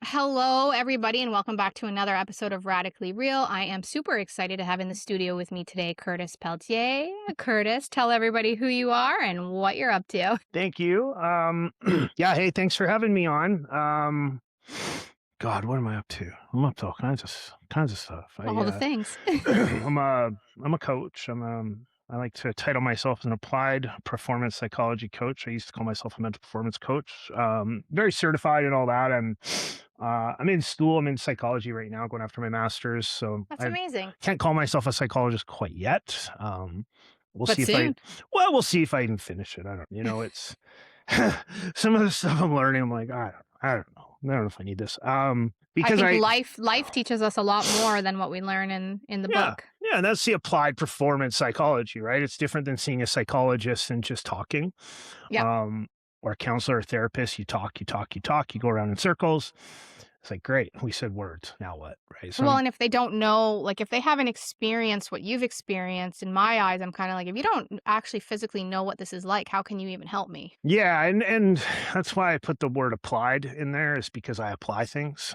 Hello, everybody, and welcome back to another episode of Radically Real. I am super excited to have in the studio with me today Curtis Peltier. Curtis, tell everybody who you are and what you're up to. Thank you. Yeah, hey, thanks for having me on. God, what am I up to? I'm up to all kinds of stuff. All the things. I'm a coach. I like to title myself as an applied performance psychology coach. I used to call myself a mental performance coach. Very certified and all that. I'm in school. I'm in psychology right now, going after my master's. So That's I amazing. can't call myself a psychologist quite yet. We'll But see if I soon. well, we'll see if I can finish it. I don't, it's some of the stuff I'm learning. I'm like, I don't know. I don't know if I need this. I Because think I, life teaches us a lot more than what we learn in the yeah, book. yeah, and that's the applied performance psychology, right? It's different than seeing a psychologist and just talking, Yep. um, or a counselor or therapist. You talk, you talk, you talk, you go around in circles. It's like, great, we said words. Now what, right? So Well, and if they don't know, like if they haven't experienced what you've experienced, in my eyes, I'm kind of like, if you don't actually physically know what this is like, how can you even help me? yeah, and that's why I put the word applied in there is because I apply things.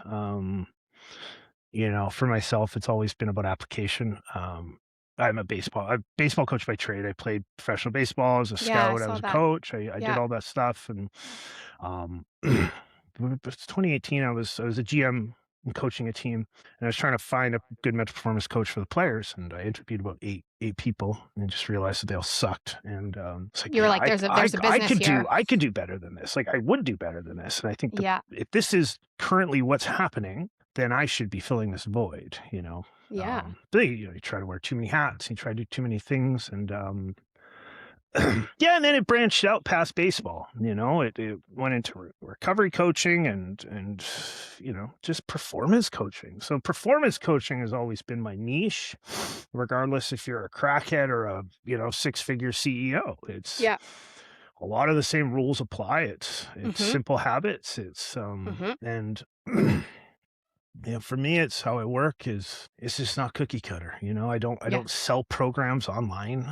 For myself, it's always been about application. I'm a baseball coach by trade. I played professional baseball as a Yeah, I scout. I saw was a that. coach. I did Yeah. all that stuff, and it's 2018. I was a GM and coaching a team, and I was trying to find a good mental performance coach for the players. And I interviewed about eight people, and just realized that they all sucked. And it's like, You were yeah, like, there's a business here. I could do better than this. Like I would do better than this. And I think Yeah. if this is currently what's happening, then I should be filling this void, Yeah. But you try to wear too many hats, you try to do too many things, and yeah, and then it branched out past baseball. It went into recovery coaching and just performance coaching. So performance coaching has always been my niche, regardless if you're a crackhead or a six-figure CEO. It's Yeah. a lot of the same rules apply. It's Mhm. simple habits. It's Mhm. and for me, it's how I work is it's just not cookie cutter. I Yeah. don't sell programs online.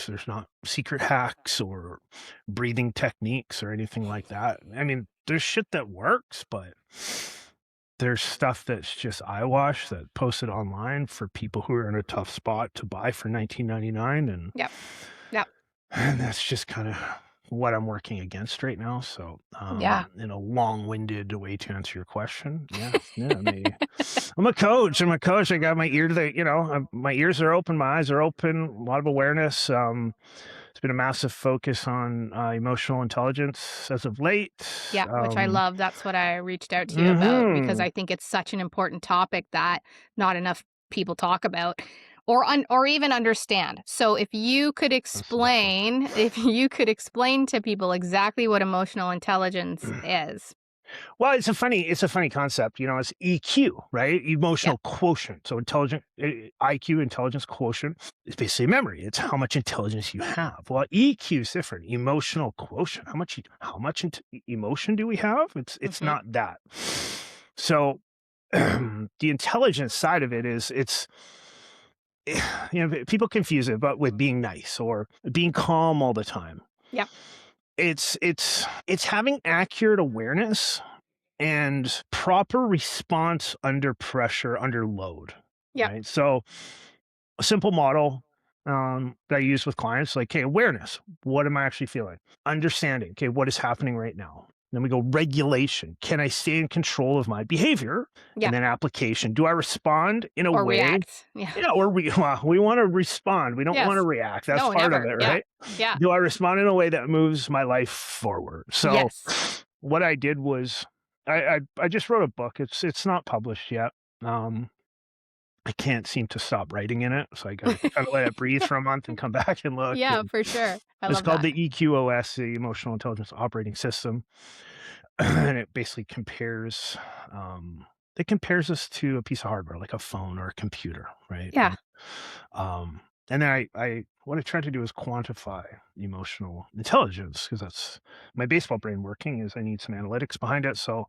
There's not secret hacks or breathing techniques or anything like that. I mean, there's shit that works, but there's stuff that's just eyewash that posted online for people who are in a tough spot to buy for 19.99, and Yep. Yep. and that's just kind of what I'm working against right now. So, Yeah. in a long-winded way to answer your question, yeah, I'm a coach. I'm a coach. I got my ear to my ears are open, my eyes are open. A lot of awareness. It's been a massive focus on emotional intelligence as of late. Yeah, which I Um, love. That's what I reached out to you about because mhm. I think it's such an important topic that not enough people talk about or even understand. So That's awesome. if you could explain to people exactly what emotional intelligence is. Well, it's a funny concept. It's EQ, right? Yep. Emotional quotient. So IQ, intelligence quotient, is basically memory. It's how much intelligence you have. Well, EQ is different. Emotional quotient. Emotion do we have? It's Mhm. not that. So the intelligence side of it is people confuse it, but with being nice or being calm all the time. Yep. It's having accurate awareness and proper response under pressure, under load, Yep. right? So a simple model that I use with clients, like, okay, awareness. What am I actually feeling? Understanding. Okay, what is happening right now? Then we go regulation. Can I stay in control of my behavior? And Yep. then application. Do I respond in a Or way? react. Yeah. Or we want to respond. We don't want to Yes. react. That's No, part of never. it, Yeah. right? Yeah. Do I respond in a way that moves my life forward? So Yes. what I did was I just wrote a book. It's not published yet. Um, I can't seem to stop writing in it, so I gotta kinda let it breathe for a month and come back and look, Yeah, and for sure. I it's love called that. the EQOS, the Emotional Intelligence Operating System, and it basically it compares us to a piece of hardware, like a phone or a computer, right? Yeah. And then what I try to do is quantify emotional intelligence because that's my baseball brain working is I need some analytics behind it. So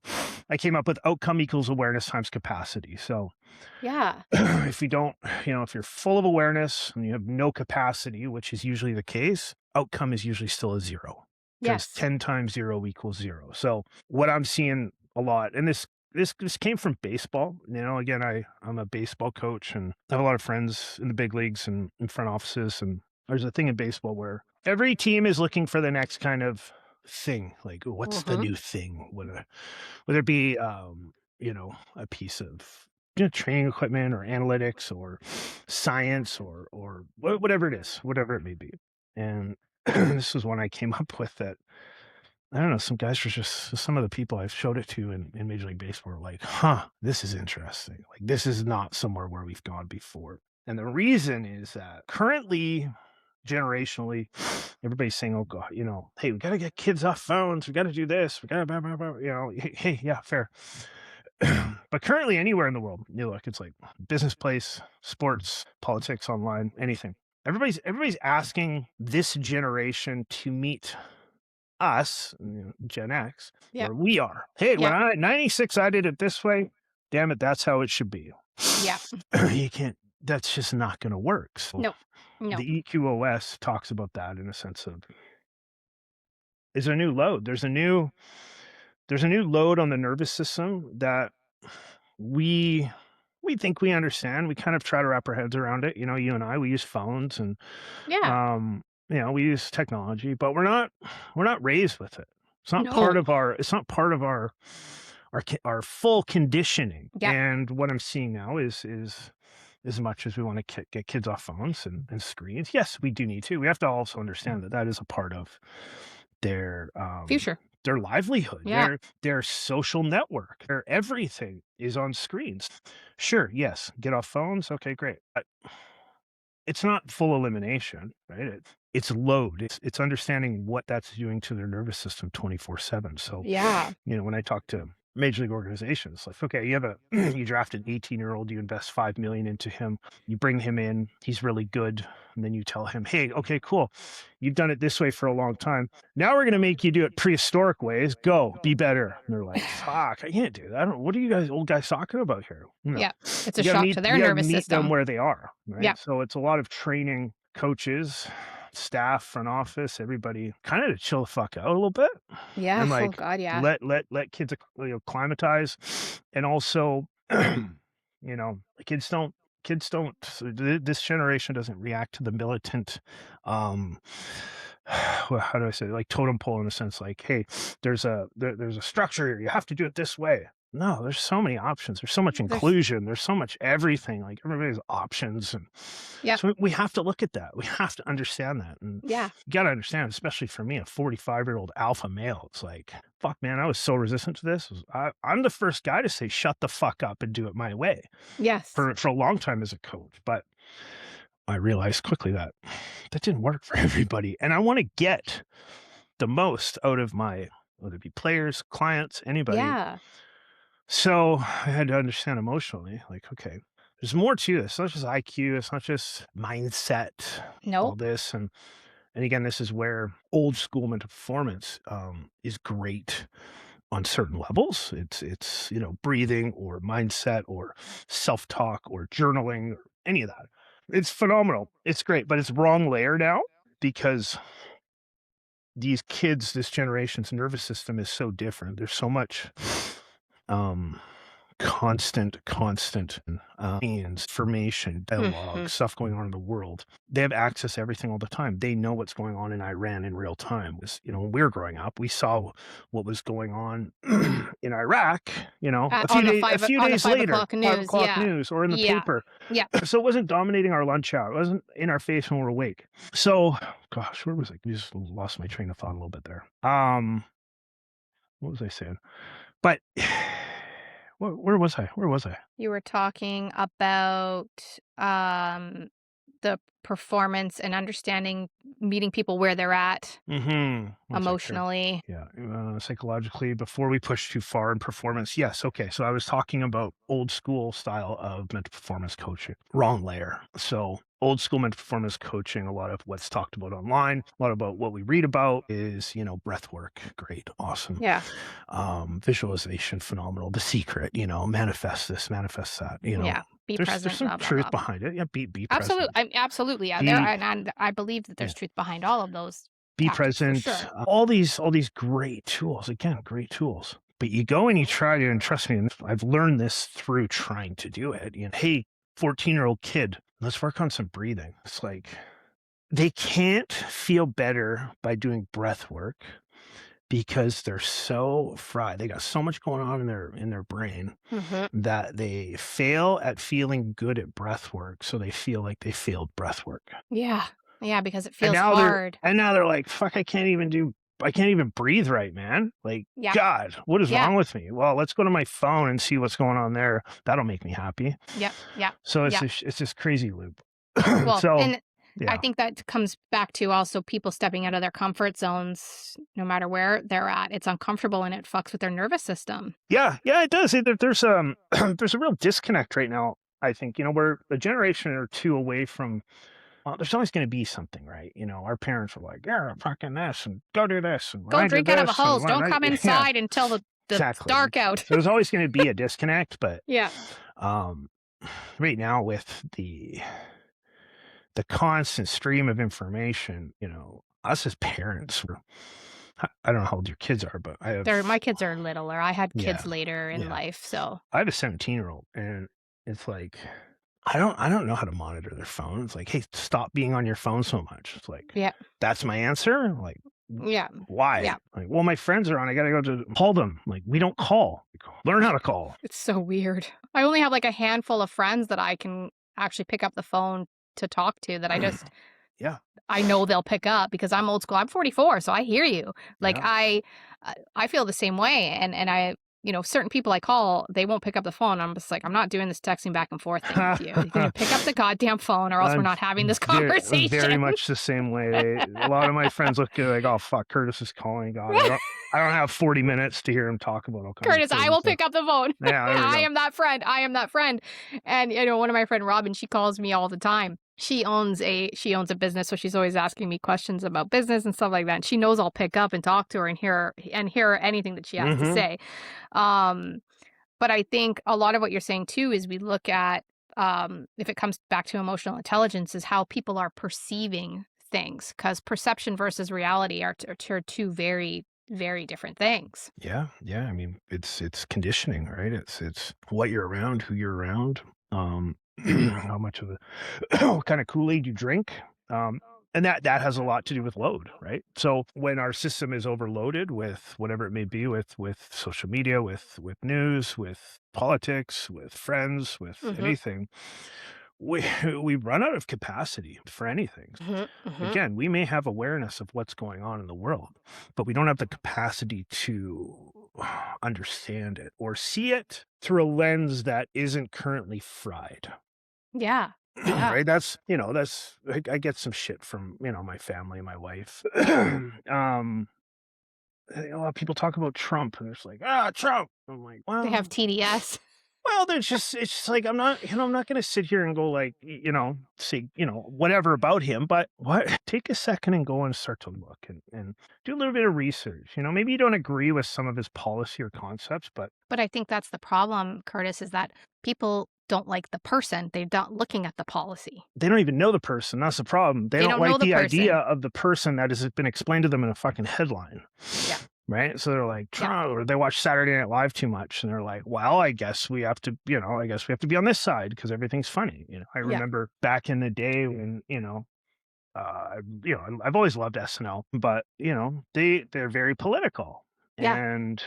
I came up with outcome equals awareness times capacity. So Yeah. if you don't, if you're full of awareness and you have no capacity, which is usually the case, outcome is usually still a zero because Yes. 10 times zero equals zero. So what I'm seeing a lot, and this this came from baseball. Again, I'm a baseball coach and I have a lot of friends in the big leagues and in front offices. And there's a thing in baseball where every team is looking for the next kind of thing. Like, what's the Mhm. new thing? Whether it be a piece of training equipment or analytics or science or whatever it is, whatever it may be. And this was one I came up with that I don't know, some guys were just some of the people I've showed it to in Major League Baseball were like, huh, this is interesting. Like, this is not somewhere where we've gone before. And the reason is that currently, generationally, everybody's saying, oh, God, hey, we got to get kids off phones. We got to do this. We got to, blah, blah, blah, hey, yeah, fair. But currently, anywhere in the world, you look, it's like business place, sports, politics, online, anything. Everybody's asking this generation to meet us, Gen X, Yep. where we are. Hey, when Yep. I 96, I did it this way. Damn it, that's how it should be. Yep. You can't. That's just not going to work. So Nope. the Nope. EQOS talks about that in a sense of is a new load. There's a new load on the nervous system that we we think we understand. We kind of try to wrap our heads around it. You and I, we use phones and Yeah. um, we use technology, but we're not raised with it. No. It's not part of our full conditioning. Yep. And what I'm seeing now is as much as we want to get kids off phones and screens, yes, we do need to. We have to also understand that that is a part of their Future. their livelihood, Yeah. their social network, their everything is on screens. Sure, yes, get off phones. Okay, great. But it's not full elimination, right? It's load. It's understanding what that's doing to their nervous system 24/7. So, Yeah. when I talk to major league organizations, like, okay, you have you draft an 18-year-old, you invest 5 million into him, you bring him in, he's really good, and then you tell him, hey, okay, cool, you've done it this way for a long time. Now we're gonna make you do it prehistoric ways. Go, be better. And they're like, fuck, I can't do that. What are you guys old guys talking about here? Yep. It's a You gotta shock meet to their you gotta nervous meet them system. where they are, right? Yep. So it's a lot of training coaches, staff, front office, everybody kind of to chill the fuck out a little bit Yeah. and Oh like God. Yeah. let kids climatize and also the kids don't this generation doesn't react to the militant um well, how do I say it? Like totem pole in a sense, like, hey, there's a structure here, you have to do it this way. No, there's so many options, there's so much There's. inclusion, there's so much everything, like everybody has options. And Yep. so we have to look at that, we have to understand that. And Yeah. you got to understand, especially for me, a 45-year-old alpha male, it's like, fuck, man, I was so resistant to this. I'm the first guy to say shut the fuck up and do it my way Yes. for a long time as a coach. But I realized quickly that that didn't work for everybody. And I want to get the most out of whether it be players, clients, anybody. Yeah. So I had to understand emotionally, like, okay, there's more to this. It's not just IQ, it's not just mindset, all Nope. this. And again, this is where old school mental performance is great on certain levels. It's breathing or mindset or self talk or journaling or any of that. It's phenomenal. It's great, but it's wrong layer now because these kids, this generation's nervous system is so different. There's so much um constant information, dialogue, Hmm. stuff going on in the world. They have access to everything all the time. They know what's going on in Iran in real time. When we were growing up, we saw what was going on in Iraq, a few On the days five later, o'clock five news. o'clock Yeah. news or in the Yeah. paper. Yeah. So it wasn't dominating our lunch hour. It wasn't in our face when we're awake. So, gosh, where was I? You just lost my train of thought a little bit there. What was I saying? But where was I? Where was I? You were talking about the performance and understanding meeting people where they're at Mhm. One sec here. emotionally. Yeah, psychologically, before we push too far in performance. Yes, okay. So I was talking about old school style of mental performance coaching. Wrong layer. So old school mental performance coaching, a lot of what's talked about online, a lot about what we read about is, breath work. Great, awesome. Yeah. Visualization, phenomenal. The secret, manifest this, manifest that. Yeah. Be There's present, some blah, blah, truth blah. behind it. Yeah, be Absolutely. present. Absolutely. Yeah. There Be and I believe that yeah. there's truth behind all of those Be tactics for present, sure. all these great tools, again, great tools, But you go and you try to, and trust me, and I've learned this through trying to do it. Hey, 14-year-old kid, let's work on some breathing. It's like they can't feel better by doing breath work because they're so fried. They got so much going on in their brain Mhm. that they fail at feeling good at breath work. So they feel like they failed breath work. Yeah. Yeah, because it And feels now they're hard. and now they're like, "Fuck, I can't even breathe right, man. Like, Yeah. God, what is Yeah. wrong with me?" Well, let's go to my phone and see what's going on there. That'll make me happy. Yep. Yeah. So Yeah. it's this crazy loop. Well, So, and I yeah. think that comes back to also people stepping out of their comfort zones no matter where they're at. It's uncomfortable and it fucks with their nervous system. Yeah, yeah, it does. There's there's a real disconnect right now, I think. We're a generation or 2 away from well, there's always gonna be something, right? Our parents were like, "Yeah, fucking this, and go do this, and when Go I did drink out of a this, and hose. when Don't I" come yeah, inside until the exactly. dark out. So there's always gonna be a disconnect, but, Yeah. um, right now with the constant stream of information, us as parents, I don't know how old your kids are, but I My have kids are littler. I had yeah, kids later in yeah. life, so I have a 17-year-old, and it's like, I don't know how to monitor their phone. It's like, "Hey, stop being on your phone so much." It's like, yeah. "That's my answer?" Like, Yeah. why?" Yeah. Like, "Well, my friends are on. I gotta go to call them." Like, "We don't call. Like, learn how to call." It's so weird. I only have like a handful of friends that I can actually pick up the phone to talk to that Yeah, I know they'll pick up because I'm old school. I'm 44, so I hear you. Like yeah. I feel the same way, and certain people I call, they won't pick up the phone. I'm just like, I'm not doing this texting back and forth thing with you. You can pick up the goddamn phone, or else we're I'm not having this very conversation. much the same way. A lot of my friends look at it like, "Oh, fuck, Curtis is calling. God, I don't have 40 minutes to hear him talk about all kinds of Curtis, I crazy will stuff." pick up the phone. Yeah, there we I go. am that friend. I am that friend. And one of my friend Robin, she calls me all the time. She owns a business, so she's always asking me questions about business and stuff like that. And she knows I'll pick up and talk to her and hear anything that she has to Mhm. say. Um, but I think a lot of what you're saying too is we look at if it comes back to emotional intelligence, is how people are perceiving things, because perception versus reality are two very, very different things. Yeah, yeah. I mean, it's conditioning, right? It's what you're around, who you're around, how much of the what kind of Kool-Aid you drink. Um, and that has a lot to do with load, right? So when our system is overloaded with whatever it may be, with social media, with news, with politics, with friends, with Hmm. anything, we we run out of capacity for anything. Hmm. Hmm. Again, we may have awareness of what's going on in the world, but we don't have the capacity to understand it or see it through a lens that isn't currently fried. Yeah. Yeah. Right? I get some shit from, my family, my wife. A lot of people talk about Trump and it's like, Trump. I'm like, They have well, TDS. it's just like I'm not gonna sit here and go like, say, whatever about him, but what take a second and go and start to look and do a little bit of research. Maybe you don't agree with some of his policy or concepts, but But I think that's the problem, Curtis, is that people don't like the person. They're not looking at the policy. they don't even know the person. That's the problem. They They don't don't know like the the idea person. of the person that has been explained to them in a fucking headline. Yeah. Right? So they're like, Yeah. Trump, or they watch Saturday Night Live too much, and they're like, well, I guess we have to be on this side because everything's funny. I Yeah. remember back in the day when, I've always loved SNL, but they're very political Yeah. and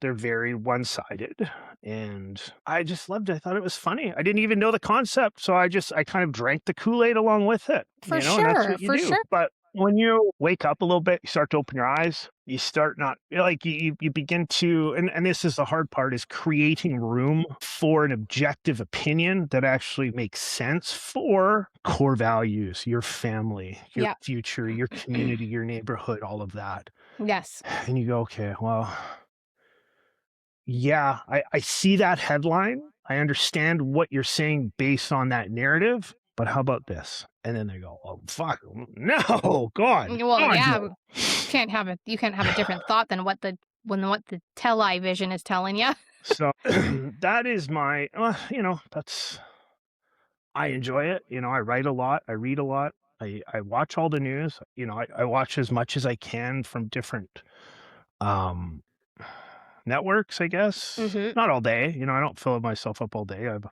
they're very one-sided, and I just loved it. I thought it was funny. I didn't even know the concept, so I kind of drank the Kool-Aid along with it, For and that's sure. what you For do. sure. But when you wake up a little bit, you start to open your eyes, you start not like you begin to, and this is the hard part, is creating room for an objective opinion that actually makes sense for core values, your family, your Yeah. future, your community, your neighborhood, all of that. Yes. And you go, okay, well, yeah, I see that headline. I understand what you're saying based on that narrative, but how about this? And then they go, "Oh, fuck, no, Well, God, yeah, no." you can't have a different thought than what the television is telling you. So that is that's I enjoy it. I write a lot, I read a lot, I watch all the news. I watch as much as I can from different um networks, I guess. Mhm. Not all day, I don't fill myself up all day. I have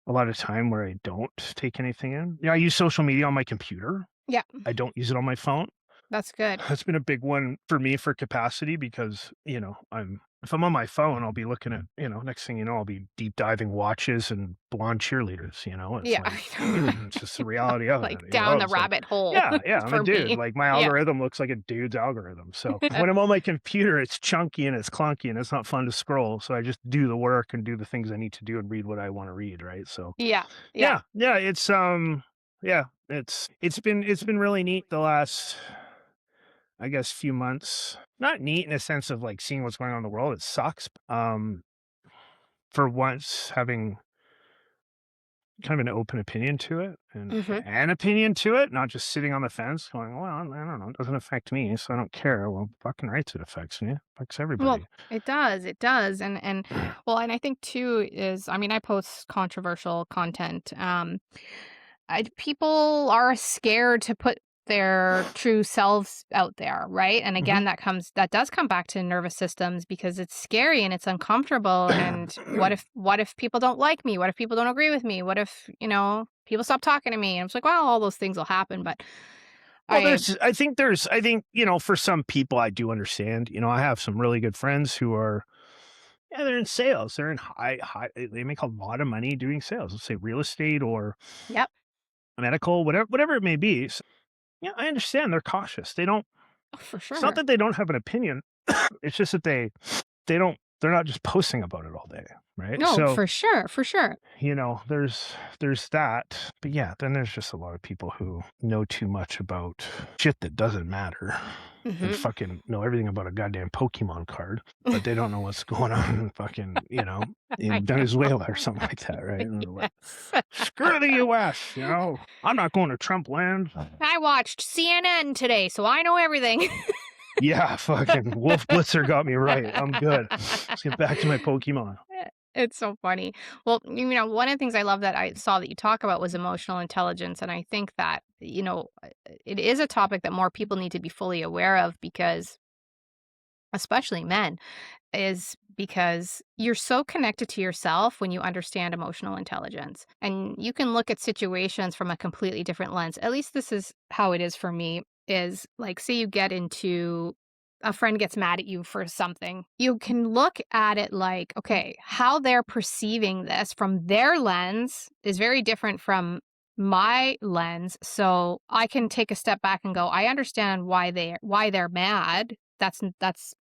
a lot of time where I don't take anything in. Yeah, I use social media on my computer. Yeah, I don't use it on my phone. that's good. That's been a big one for me for capacity because, if I'm on my phone, I'll be looking at, next thing you know, I'll be deep diving watches and blonde cheerleaders, It's Yeah, like, I know. it's just the reality of it, Like, down the It's like, rabbit hole yeah, yeah, I'm a for dude. me. Like my Yeah. algorithm looks like a dude's algorithm. So when I'm on my computer, it's chunky and it's clunky and it's not fun to scroll. So I just do the work and do the things I need to do and read what I want to read. Right. So Yeah, yeah. yeah, yeah, it's been really neat the last, I guess, few months. Not neat in a sense of like seeing what's going on in the world. It sucks. For once having kind of an open opinion to it and Mhm. an opinion to it, not just sitting on the fence going, well, I don't know, it doesn't affect me, so I don't care. Well, fucking rights it affects me. It affects Well, everybody. it does, and well, and I think too is, I mean, I post controversial content. People are scared to put their true selves out there, right? And again, Mhm. that does come back to nervous systems because it's scary and it's uncomfortable. And what if people don't like me? What if people don't agree with me? What if people stop talking to me? And it's like, well, all those things will happen, but Well, I I think, for some people I do understand. I have some really good friends who are, yeah, they're in sales. They're in high, they make a lot of money doing sales. Let's say real estate or yep, medical, whatever it may be. So, yeah, I understand they're cautious. They don't, for it's not sure. that they don't have an opinion. It's just that they're not just posting about it all day, right? No, So, for sure, for sure. there's that. But yeah, then there's just a lot of people who know too much about shit that doesn't matter and Hmm. fucking know everything about a goddamn Pokemon card, but they don't know what's going on in fucking, I in know. Venezuela or something like that, right? And they're like, Yes. screw the US, I'm not going to Trump land. I watched CNN today, so I know everything. Yeah, fucking Wolf Blitzer got me right. I'm good. Let's get back to my Pokemon. It's so funny. Well, one of the things I love that I saw that you talk about was emotional intelligence. And I think that, it is a topic that more people need to be fully aware of because, especially men, is because you're so connected to yourself when you understand emotional intelligence. And you can look at situations from a completely different lens. At least this is how it is for me is like say you get into a friend gets mad at you for something. You can look at it like, okay, how they're perceiving this from their lens is very different from my lens. So I can take a step back and go, I understand why they're mad. That's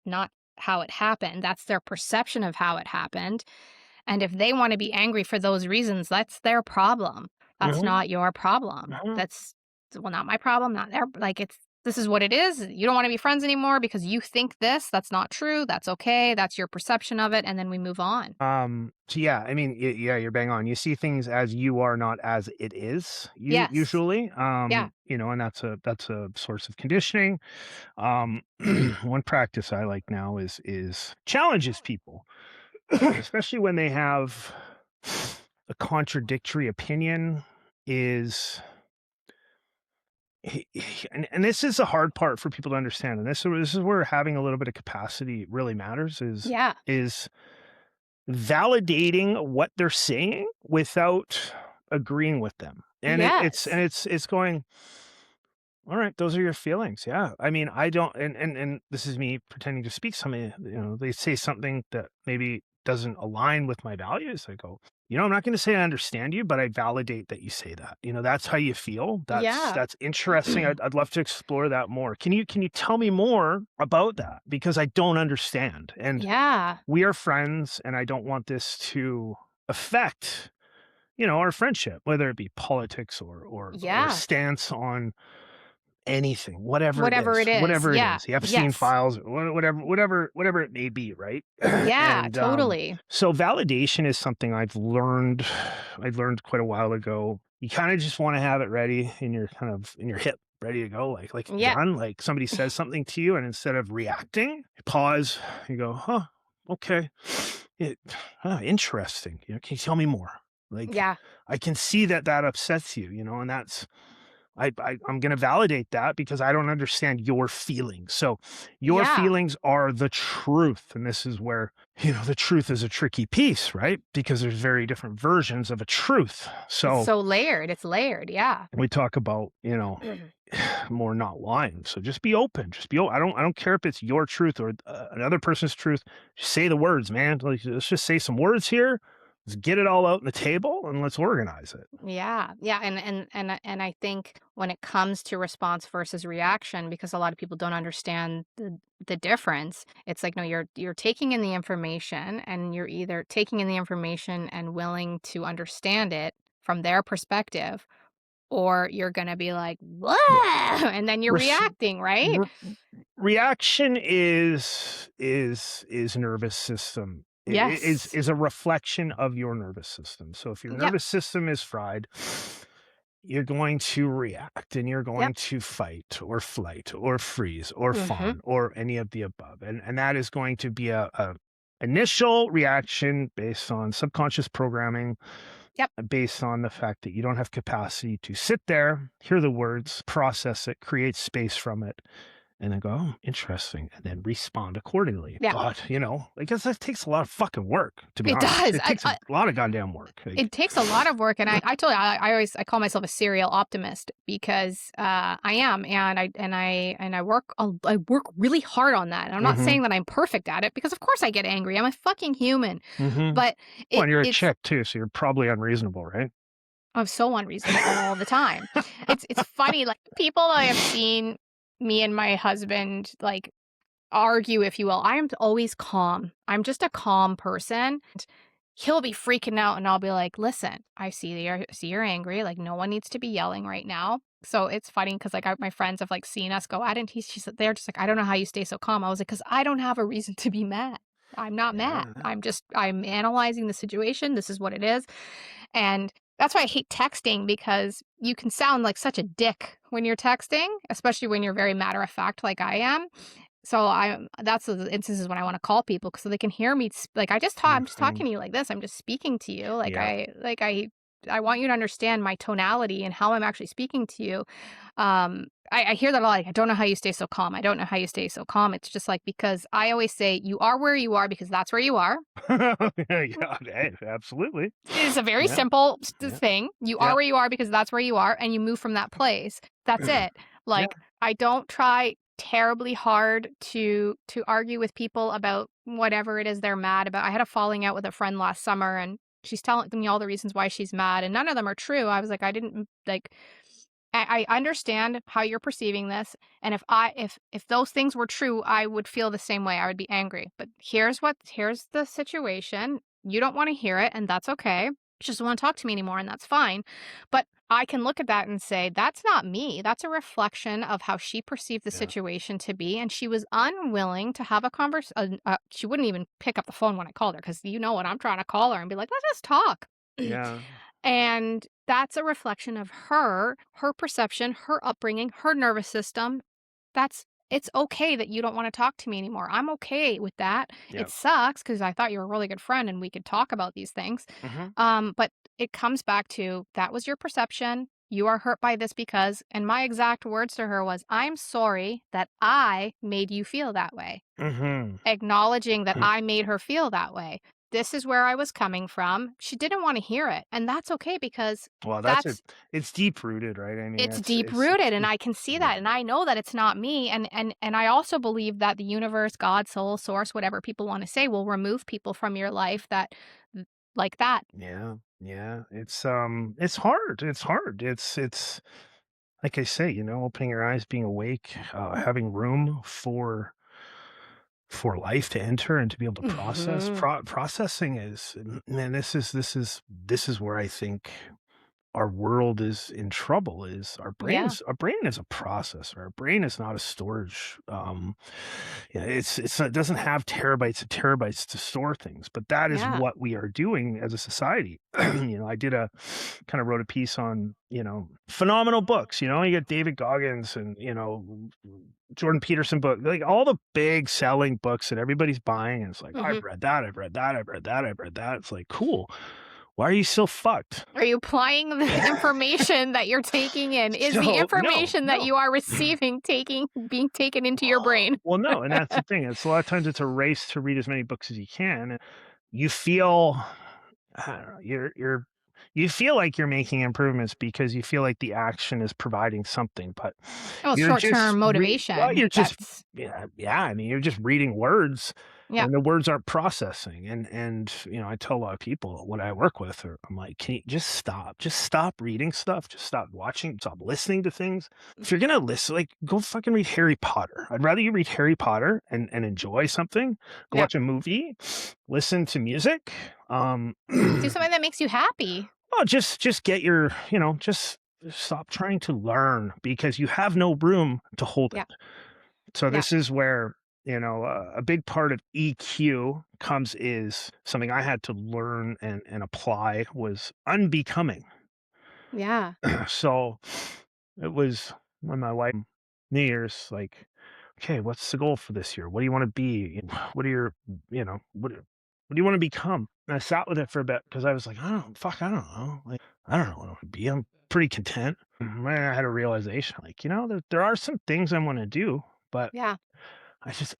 not how it happened. That's their perception of how it happened. And if they want to be angry for those reasons, that's their problem. That's Mhm, not your problem. mhm. That's well, not my problem, not their like this is what it is. You don't want to be friends anymore because you think this. That's not true. That's okay. That's your perception of it. And then we move on. So yeah, I mean, yeah, you're bang on. You see things as you are, not as it is. Yes. Usually, Yeah. and that's a source of conditioning. Um, one practice I like now is challenges people, especially when they have a contradictory opinion. Is and this is the hard part for people to understand, and this is where having a little bit of capacity really matters. Yeah. Is validating what they're saying without agreeing with them. And Yes. it's going, all right, those are your feelings. Yeah. I mean, I don't and this is me pretending to speak something, they say something that maybe doesn't align with my values. I go, I'm not going to say I understand you, but I validate that you say that. That's how you feel. Yeah. That's interesting. I'd love to explore that more. Can you tell me more about that? Because I don't understand. And Yeah. we are friends and I don't want this to affect, our friendship, whether it be politics or a Yeah. stance on anything, Whatever it is. whatever it Yeah. is, the Epstein Yes. files, whatever it may be, right? Yeah. And Totally. so validation is something I learned quite a while ago. You kind of just want to have it ready in your hip, ready to go, like a Yeah. gun. Like somebody says something to you, and instead of reacting, you pause, you go, huh, okay, it, interesting. Can you tell me more? Like Yeah. I can see that upsets you, and I'm going to validate that because I don't understand your feelings. So your Yeah. feelings are the truth. And this is where, the truth is a tricky piece, right? Because there's very different versions of a truth. It's So so layered. It's layered. Yeah. we talk about, more not lying. So just be open. Just be. I don't care if it's your truth or another person's truth. Just say the words, man. Like, let's just say some words here. Let's get it all out on the table and let's organize it. Yeah, yeah, and I think when it comes to response versus reaction, because a lot of people don't understand the difference, it's like, no, you're taking in the information, and you're either taking in the information and willing to understand it from their perspective, or you're gonna be like, "What?" Yeah. And then you're Res- reacting, right? re- Reaction is nervous system. Yes. Is a reflection of your nervous system. So if your Yep. nervous system is fried, you're going to react and you're Yep. going to fight or flight or freeze or Mhm. fawn or any of the above. And that is going to be a initial reaction based on subconscious programming, Yep. based on the fact that you don't have capacity to sit there, hear the words, process it, create space from it, and then go, "Oh, interesting," and then respond accordingly. Yeah. But, I guess that takes a lot of fucking work, to be It honest. does. It takes a lot of goddamn work. Like, It takes a lot of work, and I told you, I always I call myself a serial optimist because, I am, and I work really hard on that, and I'm not mhm, saying that I'm perfect at it because of course I get angry, I'm a fucking human, mhm. but Well, and you're a it's chick too, so you're probably unreasonable, right? I'm so unreasonable all the time. It's funny, like, people that I have seen me and my husband, like, argue, if you will, I am always calm. I'm just a calm person. He'll be freaking out and I'll be like, "Listen, I see you're angry, like, no one needs to be yelling right now." So it's funny because like, my friends have, like, seen us go at it, and they're just like, "I don't know how you stay so calm." I was like, "'Cause I don't have a reason to be mad. I'm not mad. Yeah. I'm analyzing the situation. This is what it is." And that's why I hate texting because you can sound like such a dick when you're texting, especially when you're very matter of fact like I am. So that's the instances when I wanna call people so they can hear me like, I'm just Mhm. talking to you like this, I'm just speaking to you, Yeah. I want you to understand my tonality and how I'm actually speaking to you. I hear that a lot, like, "I don't know how you stay so calm, I don't know how you stay so calm." It's just, like, because I always say, "You are where you are because that's where you are." Yeah, hey, absolutely. It's a very Yeah, simple yeah, thing. You are yeah. where you are because that's where you are, and you move from that place. That's it. Yeah. Like, I don't try terribly hard to argue with people about whatever it is they're mad about. I had a falling out with a friend last summer, and she's telling me all the reasons why she's mad, and none of them are true. I was like, I didn't like I understand how you're perceiving this, and if those things were true, I would feel the same way. I would be angry. But here's the situation. You don't want to hear it, and that's okay. She doesn't want to talk to me anymore, and that's fine. But I can look at that and say, that's not me. That's a reflection of how she perceived the Yeah. situation to be, and she was unwilling to have a conversation. She wouldn't even pick up the phone when I called her because you know what, I'm trying to call her and be like, let's just talk. Yeah. And that's a reflection of her perception, her upbringing, her nervous system. It's okay that you don't wanna talk to me anymore. I'm okay with that. Yeah. It sucks because I thought you were a really good friend and we could talk about these things. Mhm. But it comes back to that was your perception. You are hurt by this because, and my exact words to her was, "I'm sorry that I made you feel that way." Mhm. Acknowledging that I made her feel that way. This is where I was coming from. She didn't wanna hear it, and that's okay because Well, that's it. that's It's deep rooted, right? I mean, it's deep rooted, and it I can see yeah. that, and I know that it's not me, and I also believe that the universe, God, soul, source, whatever people wanna say, will remove people from your life that like that. Yeah. Yeah. It's hard. It's hard. It's like I say, opening your eyes, being awake, having room for life to enter and to be able to process. Mhm. Processing is, man, this is where I think our world is in trouble. Is Yeah. our brain is a processor. Our brain is not a storage. It doesn't have terabytes and terabytes to store things, but that is Yeah. what we are doing as a society. I did a kind of wrote a piece on, phenomenal books. You get David Goggins and, Jordan Peterson book, like all the big selling books that everybody's buying. And it's like, "Oh, I've Mhm. read that. I've read that. I've read that. I've read that." It's like, cool. Why are you so fucked? Are you applying the information that you're taking in? Is the So, no, information that no. you are receiving being taken into your brain? Well, no, and that's the thing. It's a lot of times it's a race to read as many books as you can. And you feel, I don't know, you feel like you're making improvements because you feel like the action is providing something, but Well, you're just short-term motivation. you're just That's yeah, I mean, you're just reading words yeah, and the words aren't processing. And I tell a lot of people what I work with, or I'm like, can you just stop? Just stop reading stuff. Just stop watching, stop listening to things. If you're gonna listen, like, go fucking read Harry Potter. I'd rather you read Harry Potter and enjoy something. Go yeah. watch a movie, listen to music. Do something that makes you happy. Well, just get your, just stop trying to learn because you have no room to hold Yeah, it. So yeah, this is where, a big part of EQ comes is something I had to learn and apply was unbecoming. yeah, So it was when my wife New Year's like, okay, what's the goal for this year? What do you want to be? What are your, what do you want to become? And I sat with it for a bit because I was like, I don't know. Like, I don't know what I want to be. I'm pretty content. And then I had a realization, like, there are some things I want to do, but yeah.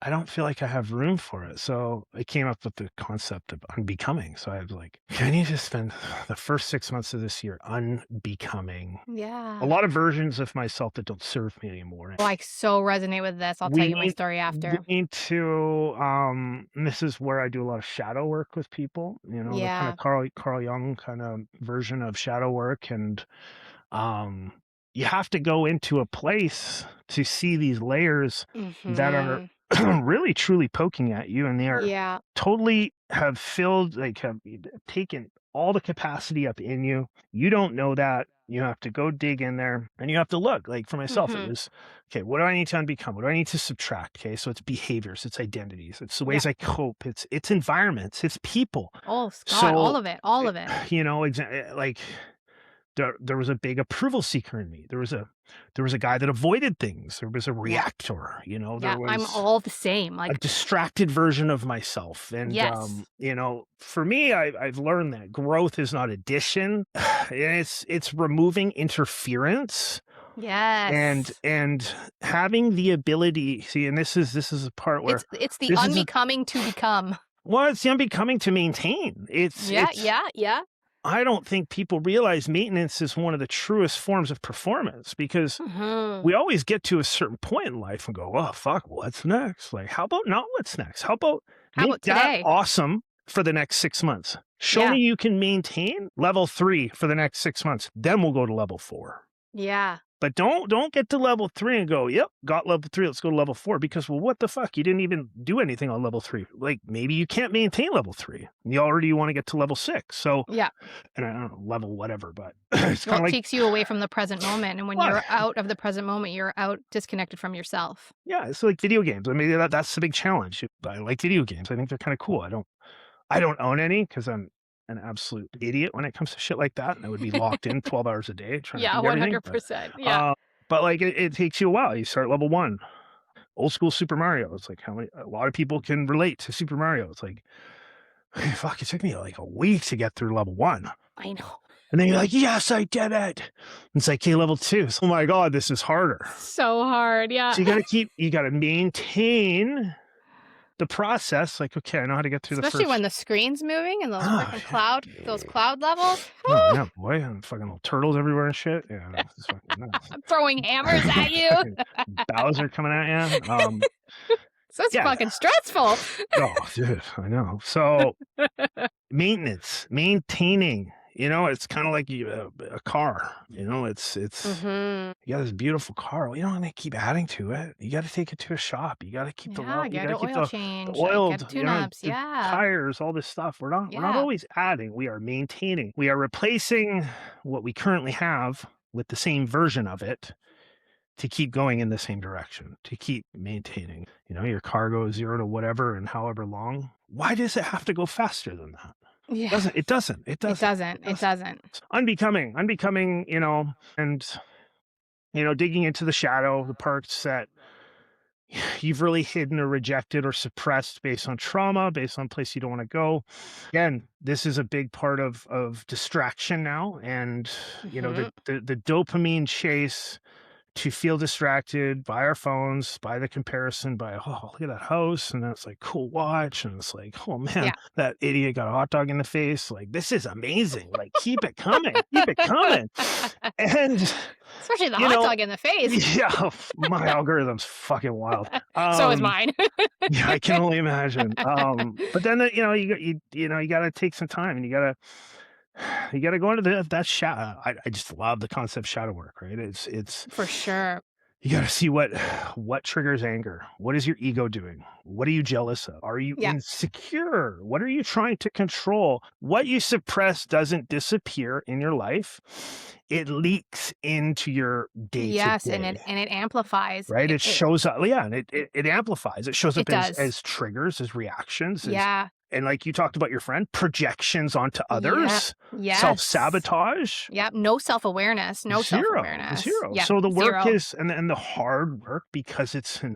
I don't feel like I have room for it. So I came up with the concept of unbecoming. So I was like, I need to spend the first 6 months of this year unbecoming a Yeah. lot of versions of myself that don't serve me anymore. Oh, I so resonate with this. I'll tell We you my need story we after. need to, and this is where I do a lot of shadow work with people, the kind of Yeah. Carl Jung kind of version of shadow work. And um, you have to go into a place to see these layers that are Mhm. really truly poking at you, and they are Yeah. totally have filled, like, have taken all the capacity up in you. You don't know that. You have to go dig in there and you have to look. Like for myself, it Mhm. was okay, what do I need to unbecome? What do I need to subtract? Okay, so it's behaviors, it's identities, it's the Yeah. ways I cope, it's environments, it's people. Oh, God, all So, of it, all of it. like there was a big approval seeker in me. There was a guy that avoided things. There was a Yeah. reactor. There Yeah, I'm was all the same, a like distracted version of myself. And yes. for me, I've learned that growth is not addition. It's removing interference and Yes. and having the ability. See, and this is a part where It's the this is a unbecoming to become. well, it's the unbecoming to maintain. It's Yeah, it's yeah, yeah. I don't think people realize maintenance is one of the truest forms of performance because Mhm. we always get to a certain point in life and go, "Oh, fuck, what's next?" Like, how about not what's next? How about How make about that today? awesome for the next 6 months? Show me Yeah. you can maintain level 3 for the next 6 months. Then we'll go to level 4. Yeah. But don't get to level 3 and go, "Yep, got level 3, let's go to level 4," because, well, what the fuck? You didn't even do anything on level 3. Like, maybe you can't maintain level 3. You already wanna get to level 6. So, Yeah. and I don't know, level whatever, but it's Well, kinda it like, takes you away from the present moment, and when what? you're out of the present moment, you're out disconnected from yourself. Yeah, it's like video games. I mean, that's the big challenge. I like video games. I think they're kinda cool. I don't own any because 'cause I'm an absolute idiot when it comes to shit like that, and I would be locked in 12 hours a day trying to Yeah, beat everything, but, 100%. Yeah. uh like, it takes you a while. You start level 1. Old school Super Mario, it's like how many a lot of people can relate to Super Mario. It's like, fuck, it took me, like, a week to get through level 1. I know. And then you're like, "Yes, I did it." It's like, "Okay, level 2. Oh my god, this is harder." So hard, yeah. So you gotta maintain the process, like, "Okay, I know how to get through the Especially first." when the screen's moving and Oh, yeah. those cloud levels. Oh, Whew, yeah, boy, and fucking little turtles everywhere and shit. Yeah, it's fucking nuts. throwing hammers at you. Fucking Bowser coming at you. So it's Yeah. fucking stressful. Oh, dude, I know. So, maintenance, maintaining, it's kinda like a car, it's Mhm. you got this beautiful car. Well, you don't wanna keep adding to it. You gotta take it to a shop. You gotta keep Yeah, you get gotta an keep oil the change, like, get oiled, tune-ups, the yeah. tires, all this stuff. We're not Yeah. always adding, we are maintaining. We are replacing what we currently have with the same version of it to keep going in the same direction, to keep maintaining. Your car goes 0 to whatever and however long. Why does it have to go faster than that? Yeah. Doesn't it doesn't. It It doesn't. It doesn't, it doesn't. doesn't. Unbecoming, and digging into the shadow, the parts that you've really hidden or rejected or suppressed based on trauma, based on place you don't want to go. Again, this is a big part of distraction now, and Mhm. the dopamine chase to feel distracted by our phones, by the comparison, by, oh, look at that house, and that's like cool watch, and it's like, oh man, Yeah. that idiot got a hot dog in the face. Like, this is amazing. Like, keep it coming. And Especially the you hot know, dog in the face. yeah, my algorithm's fucking wild. So is mine. Yeah, I can only imagine. But then you gotta take some time, and you gotta go into that shadow. I just love the concept of shadow work, right? It's For sure. you gotta see what triggers anger. What is your ego doing? What are you jealous of? Are you Yeah. insecure? What are you trying to control? What you suppress doesn't disappear in your life. It leaks into your day to Yes, and day. it amplifies. Right? It It it shows up, yeah, and it amplifies. It shows it up does. as triggers, as reactions, as Yeah. and like you talked about your friend, projections onto Yeah. others, Yes. self-sabotage. Yep, no self-awareness, no 0, self-awareness. 0. Yep, So the work 0. is and the hard work because it's an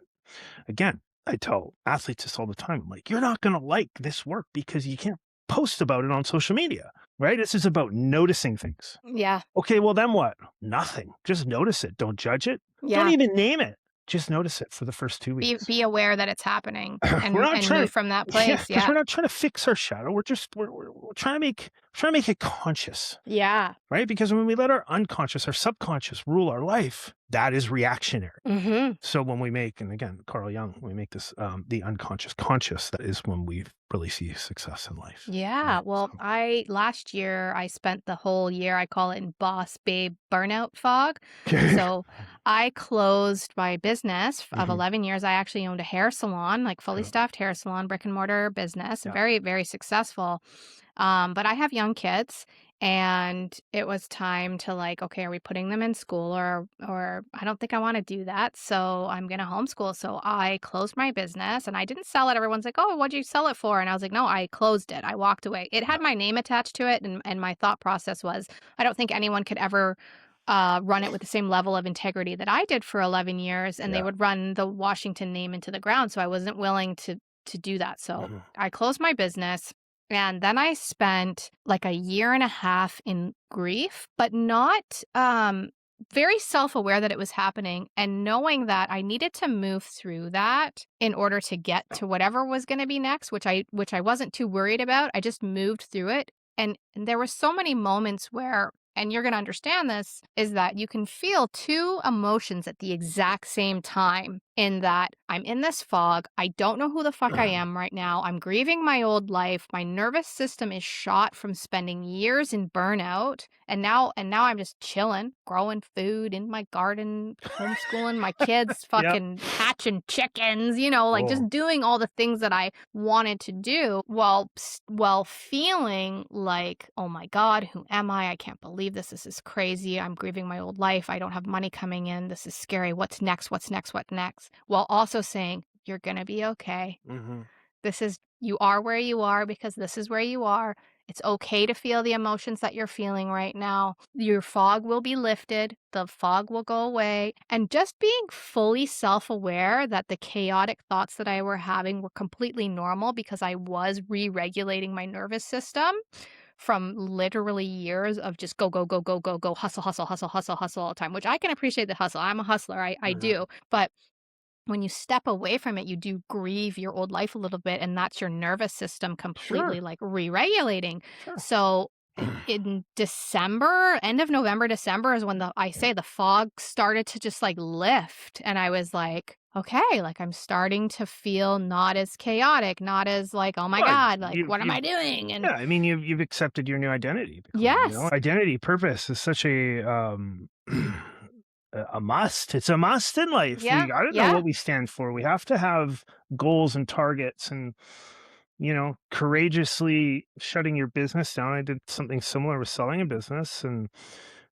again, I tell athletes this all the time. I'm like, "You're not gonna like this work because you can't post about it on social media." Right? This is about noticing things. Yeah. Okay, well, then what? Nothing. Just notice it. Don't judge it. Don't Yeah. even name it. Just notice it for the first 2 weeks. Be aware that it's happening We're not and move trying from that yeah, place. because Yeah. we're not trying to fix our shadow. We're trying to make it conscious, Yeah. right? Because when we let our unconscious, our subconscious rule our life, that is reactionary. Mhm. So when we make, and again, Carl Jung, we make this the unconscious conscious, that is when we really see success in life. Yeah. Right. Well, So I last year I spent the whole year, I call it in boss babe burnout fog. okay. So I closed my business of hmm 11 years. I actually owned a hair salon, like fully Yeah. staffed hair salon, brick and mortar business, Yeah. very, very successful. But I have young kids and it was time to like, okay, are we putting them in school or I don't think I want to do that. So I'm gonna homeschool. So I closed my business and I didn't sell it. Everyone's like, oh, what'd you sell it for? And I was like, no, I closed it. I walked away. It Yeah. had my name attached to it, and my thought process was, I don't think anyone could ever run it with the same level of integrity that I did for 11 years, and they Yeah. would run the Washington name into the ground. So I wasn't willing to do that. So Mhm. I closed my business. And then I spent like a year and a half in grief, but not very self aware that it was happening and knowing that I needed to move through that in order to get to whatever was going to be next, which I wasn't too worried about. I just moved through it. And there were so many moments where, and you're going to understand this, is that you can feel two emotions at the exact same time, in that I'm in this fog. I don't know who the fuck I am right now. I'm grieving my old life. My nervous system is shot from spending years in burnout. And now I'm just chilling, growing food in my garden, homeschooling my kids, Yep. fucking hatching chickens, like Oh. just doing all the things that I wanted to do while feeling like, oh my God, who am I? I can't believe this. This is crazy. I'm grieving my old life. I don't have money coming in. This is scary. What's next? What's next? What next? While also saying, you're going to be okay. Mhm. You are where you are because this is where you are. It's okay to feel the emotions that you're feeling right now. Your fog will be lifted, the fog will go away. And just being fully self aware that the chaotic thoughts that I were having were completely normal because I was re regulating my nervous system from literally years of just go, go, go, go, go, go, hustle, hustle, hustle, hustle, hustle all the time, which I can appreciate the hustle. I'm a hustler, I Mhm. do. But when you step away from it, you do grieve your old life a little bit, and that's your nervous system completely, Sure. like, re-regulating. Sure. So, in December, end of November, December is when the fog started to just, like, lift, and I was like, "Okay," like, I'm starting to feel not as chaotic, not as like, "Oh my Well, god, like, you've what am you've I doing?" And yeah, I mean, you've accepted your new identity, yes. Identity, purpose is such a must. It's a must in life. We Yeah, gotta know yeah, what we stand for. We have to have goals and targets and, courageously shutting your business down. I did something similar with selling a business and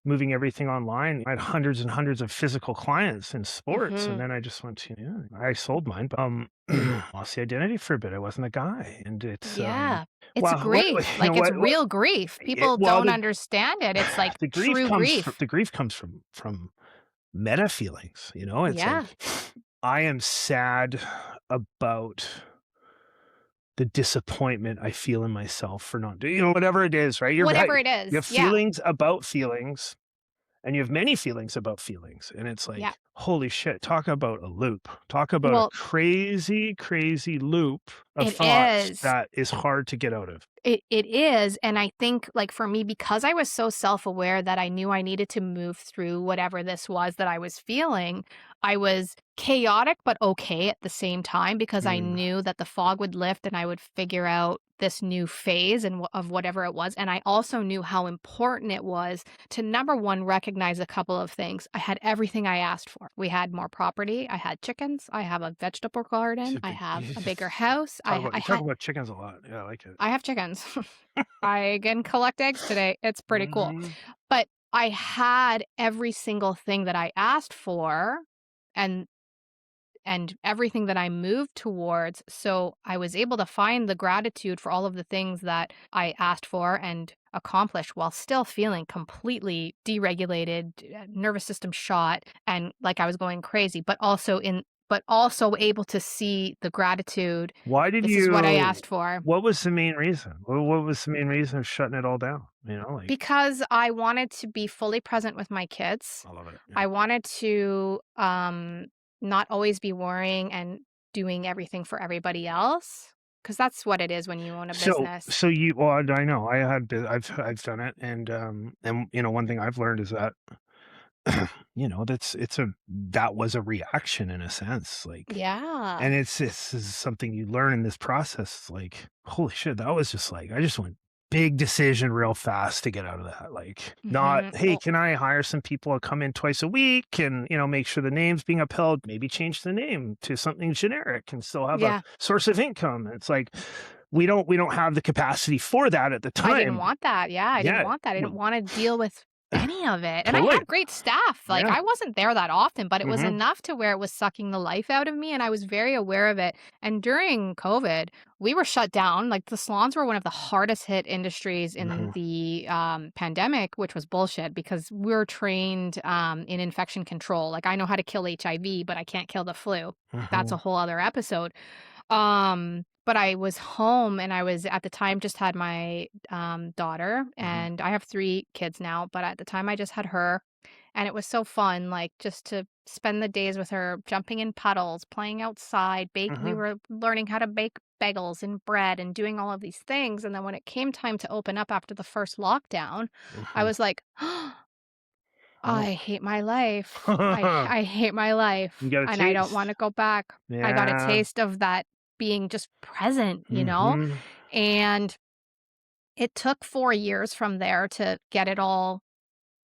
moving everything online. I had hundreds and hundreds of physical clients in sports, and mhm, then I just went to, yeah, I sold mine, but, lost the identity for a bit. I wasn't a guy, and it's, yeah. It's well, what grief, you know, like, it's what real grief. it People well, don't understand it. It's, like, true grief. the grief comes from meta feelings, it's like Yeah. I am sad about the disappointment I feel in myself for not doing, whatever it is, right? Whatever it You have is. Yeah. feelings about feelings, and you have many feelings about feelings, and it's Yeah. like, holy shit, talk about a loop. Talk about a Well, crazy, crazy loop of it thoughts is. that is hard to get out of. It is, and I think, like, for me, because I was so self-aware that I knew I needed to move through whatever this was that I was feeling, I was chaotic but okay at the same time because I Mm, knew that the fog would lift and I would figure out this new phase and of whatever it was, and I also knew how important it was to, number 1, recognize a couple of things. I had everything I asked for. We had more property, I had chickens, I have a vegetable garden, I have a bigger house, I you talk had about chickens a lot. Yeah, I like it. I have chickens. I can collect eggs today. It's pretty cool. Mhm. But I had every single thing that I asked for and everything that I moved towards. So I was able to find the gratitude for all of the things that I asked for and accomplished while still feeling completely deregulated, nervous system shot, and like I was going crazy, but also able to see the gratitude. Why did This is what I you asked for. what was the main reason? What was the main reason of shutting it all down? Like, Because I wanted to be fully present with my kids. I love it. Yeah. I wanted to, not always be worrying and doing everything for everybody else, because that's what it is when you own a business. I know I've done it, and one thing I've learned is that that was a reaction in a sense, like, Yeah. and this is something you learn in this process. Like, holy shit, that was just like I just went big decision real fast to get out of that. Like, not, Mhm. hey, Well, can I hire some people to come in twice a week and make sure the name's being upheld? Maybe change the name to something generic and still have a yeah. source of income. It's like we don't have the capacity for that at the I didn't time. want that, yeah, I didn't Yeah, want that, I didn't well, wanna deal with any of it, and I totally. had great staff, like, Yeah. I wasn't there that often, but it was Hmm. enough to where it was sucking the life out of me, and I was very aware of it, and during COVID, we were shut down, like, the salons were one of the hardest hit industries in Hmm. the, pandemic, which was bullshit because we're trained, in infection control, like, I know how to kill HIV, but I can't kill the flu. That's Hmm. a whole other episode. But I was home and I was at the time just had my, daughter, Hmm. and I have 3 kids now, but at the time I just had her, and it was so fun, like, just to spend the days with her, jumping in puddles, playing outside, we Hmm. were learning how to bake bagels and bread and doing all of these things, and then when it came time to open up after the first lockdown, I Hmm. was like, Oh. I hate my life. I hate my You life, got a and I don't taste. wanna go back. I got a Yeah. taste of that being just present, you know? Mhm. And it took 4 years from there to get it all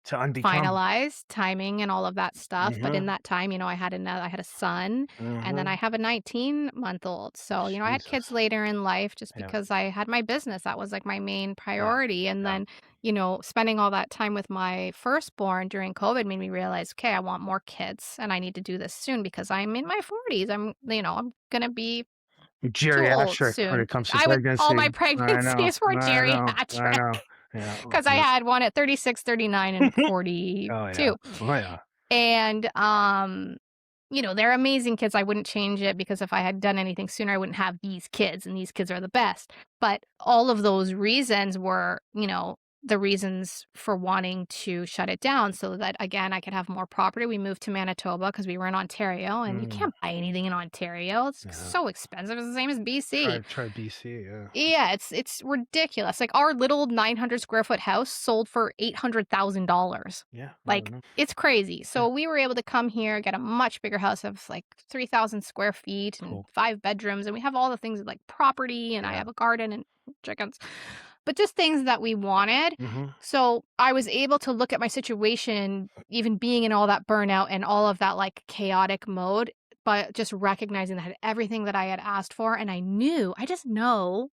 To unbecome. finalized, timing and all of that stuff, but in Mhm. that time, I had a son, and then I Mhm. have a 19-month-old, so, I had kids Jesus. later in life just Yeah. because I had my business, that was, like, my main Yeah. priority, and Yeah. then, spending all that time with my firstborn during COVID made me realize, "Okay, I want more kids, and I need to do this soon because I'm in my 40s, I'm gonna be too old Geriatric when soon." it comes to I was all pregnancy. my I know. pregnancies were I know. I geriatric know. Yeah. because I Yep. had one at 36, 39, and Oh, yeah. 42. Oh, yeah. And, they're amazing kids. I wouldn't change it because if I had done anything sooner, I wouldn't have these kids, and these kids are the best. But all of those reasons were, the reasons for wanting to shut it down so that, again, I could have more property. We moved to Manitoba because we were in Ontario, and you Mm. can't buy anything in Ontario. It's Yeah. so expensive. It's the same as BC. Try BC, yeah. Yeah, it's ridiculous. Like, our little 900 square foot house sold for $800,000. Yeah. I don't Like, know. it's crazy. Yeah. So we were able to come here, get a much bigger house of, like, 3,000 square feet and Cool. 5 bedrooms, and we have all the things like property, and I Yeah. have a garden and chickens, but just things that we wanted. Mhm. So I was able to look at my situation, even being in all that burnout and all of that, like, chaotic mode, but just recognizing that I had everything that I had asked for, and I just know,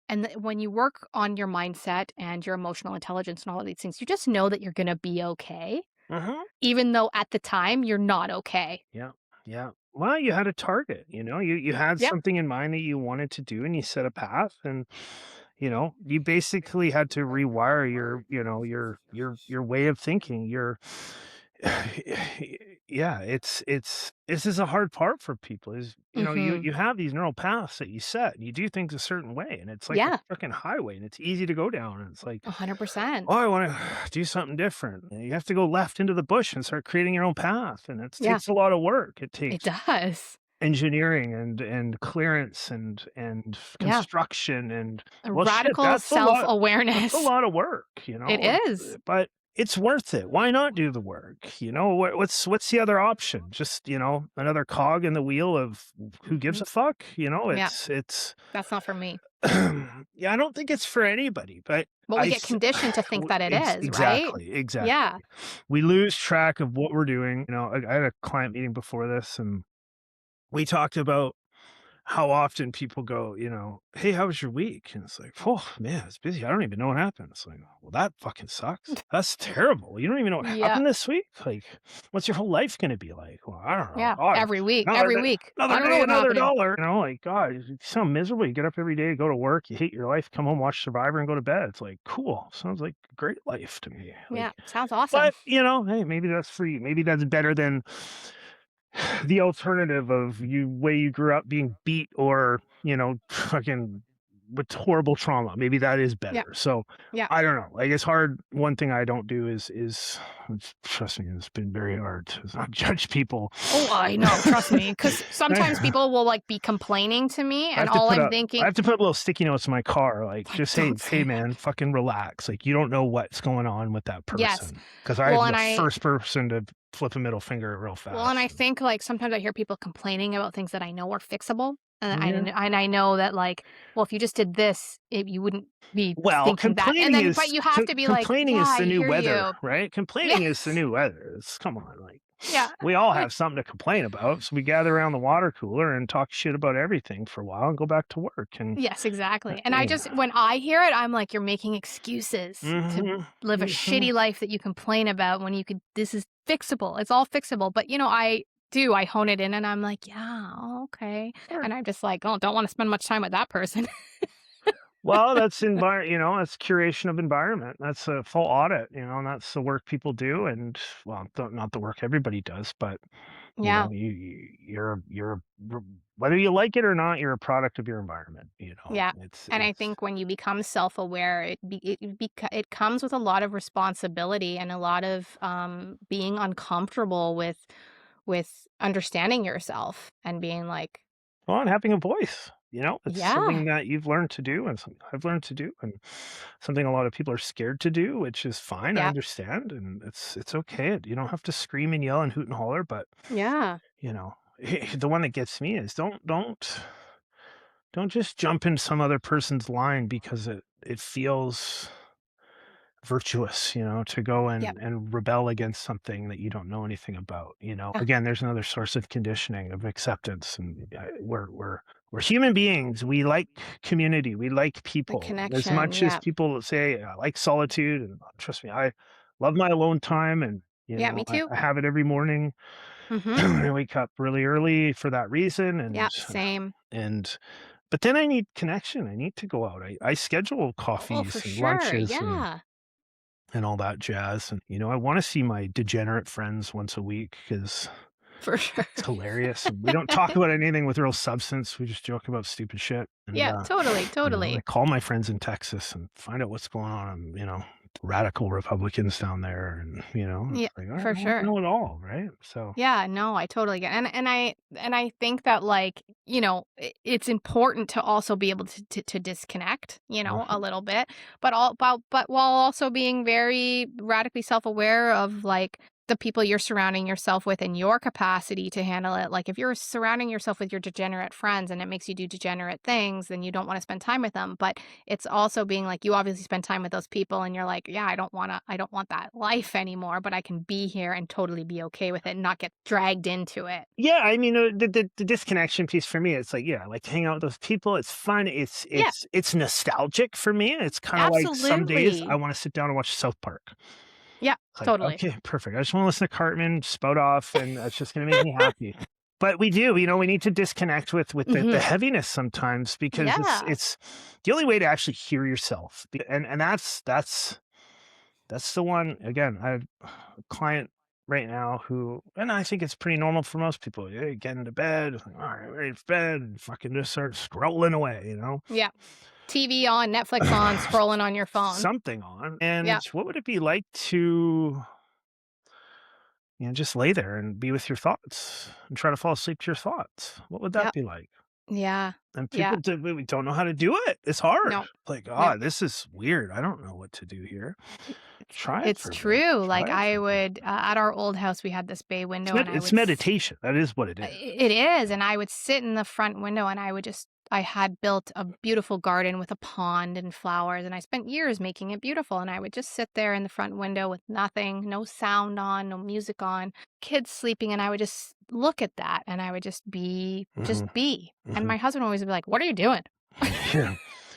and when you work on your mindset and your emotional intelligence and all of these things, you just know that you're gonna be okay, Mhm. even though at the time you're not okay. Yeah. Yeah. Well, you had a target, you had Yep. something in mind that you wanted to do and you set a path, and you basically had to rewire your way of thinking, your Yeah, this is a hard part for people is, Mhm. you have these neural paths that you set, and you do things a certain way, and it's like a Yeah, freaking highway, and it's easy to go down, and it's like, 100%. "Oh, I wanna do something different." And you have to go left into the bush and start creating your own path, and it Yeah, takes a lot of work. It it takes does. engineering and clearance and Yeah. construction and A well, shit, radical that's a self-awareness. lot of work, It is. but it's worth it. Why not do the work? What's the other option? Just, another cog in the wheel of who gives Mhm. a fuck? Yeah, It's that's not for me. yeah, I don't think it's for anybody, but But we I get s conditioned to think that it is, right? exactly, exactly. Yeah. We lose track of what we're doing. I had a client meeting before this, and we talked about how often people go, "Hey, how was your week?" And it's like, "Oh, man, it's busy. I don't even know what happened." It's like, "Well, that fucking sucks. That's terrible. You don't even know what Yeah, happened this week? Like, what's your whole life gonna be like?" "Well, I don't know. yeah, God, another every day, week. another I don't know day, what another happened. dollar." Like, God, you sound miserable. You get up every day, go to work, you hate your life, come home, watch Survivor, and go to bed. It's like, cool. Sounds like a great life to me. Yeah, Like, sounds awesome. but, hey, maybe that's for you. Maybe that's better than the alternative of way you grew up being beat or, fucking with horrible trauma. Maybe that is Yeah, better. So yeah. I don't know. Like it's hard. One thing I don't do is trust me, it's been very hard to not judge people. Oh, I know, trust me, because sometimes I people will, like, be complaining to me, I and have to all put I'm up I thinking have to put little sticky notes in my car, like like, just hey, don't hey say that. man, fucking relax. Like you don't know what's going on with that Yes. person. Because I'm Well, and the I first person to flip a middle finger real well, and I fast. think, like, sometimes I hear people complaining about things that I know are fixable, Yeah. and I know that, like, well, if you just did this, you wouldn't be Well, thinking that, and then but you have to be like, complaining "Yeah, is I the new hear weather, you." right? Complaining is the Yes. new weather. Come on, like Yeah. we all Like have something to complain about, so we gather around the water cooler and talk shit about everything for a while and go back to work. And yes, exactly, and I yeah, just when I hear it, I'm like, "You're making excuses to hmm live a hmm shitty life that you complain about when you could this is fixable, it's all fixable," but, I hone it in and I'm like, "Yeah, oh, okay," sure. and I'm just like, "Oh, don't wanna spend much time with that person." Well, that's curation of environment. That's a full audit, and that's the work people do. And well, not the work everybody does, but Yeah. you're whether you like it or not, you're a product of your environment. Yeah, and I It's think when you become self-aware, it comes with a lot of responsibility and a lot of, being uncomfortable with understanding yourself and being like, well, and having a voice. It's "Yeah, something that you've learned to do, and something I've learned to do, and something a lot of people are scared to do, which is fine. I yeah, understand, and it's okay. You don't have to scream and yell and hoot and holler, but yeah, you know, the one that gets me is don't just jump in some other person's line because it feels virtuous, to go yep, and rebel against something that you don't know anything about. yeah, Again, there's another source of conditioning of acceptance, and we're human beings. We like community. We like the people as connection, much as yeah, people say I like solitude. And trust me, I love my alone time, and yeah, me I, too, I have it every morning. mhm, I wake up really early for that reason, yeah, same, and but then I need connection. I need to go out. I schedule oh, for coffees and sure, lunches yeah, and all that jazz. And I want to see my degenerate friends once a week because for sure, it's hilarious. And we don't talk about anything with real substance. We just joke about stupid shit. And yeah, totally, I totally, call my friends in Texas and find out what's going on. And radical Republicans down there, and yeah, it's like, all right, for I want to sure. know it all, right? So. Yeah, no, I totally get and I think that, like, it's important to also be able to disconnect, a Uh-huh. little bit, but while also being very radically self-aware of, like, the people you're surrounding yourself with and your capacity to handle it. Like, if you're surrounding yourself with your degenerate friends and it makes you do degenerate things, then you don't wanna spend time with them, but it's also being like, you obviously spend time with those people and you're like, "Yeah, I don't want that life anymore, but I can be here and totally be okay with it and not get dragged into it." Yeah, I mean, the disconnection piece for me, it's like, yeah, I like to hang out with those people. It's fun. Yeah, It's nostalgic for me. It's kind of like some days I absolutely. want to sit down and watch South Park. Yeah, It's like, totally. okay, perfect. I just want to listen to Cartman spout off, and that's just going to make me happy. But we do, we need to disconnect with the Mhm. heaviness sometimes because Yeah. it's the only way to actually hear yourself. And that's the one again. I have a client. right now who, and I think it's pretty normal for most people. Yeah, get into bed, like, all right, ready for bed, and fucking just start scrolling away, Yeah. TV on, Netflix on, scrolling on your phone. something on. Yeah. And what would it be like to, just lay there and be with your thoughts and try to fall asleep to your thoughts? What would that Yep. be like? Yeah. And Yeah. people we don't know how to do it. It's hard. No. Like, No. "Ah, this is weird. I don't know what to do here." Try it It's for a bit. true. Like Try it for I a bit. would at our old house, we had this bay window, and I It's would meditation. That is what it is. it is, and I would sit in the front window, and I had built a beautiful garden with a pond and flowers, and I spent years making it beautiful, and I would just sit there in the front window with nothing, no sound on, no music on, kids sleeping, and I would just look at that, and I would just Mhm, be. And mhm. my husband always would be like, "What are you doing?" Yeah.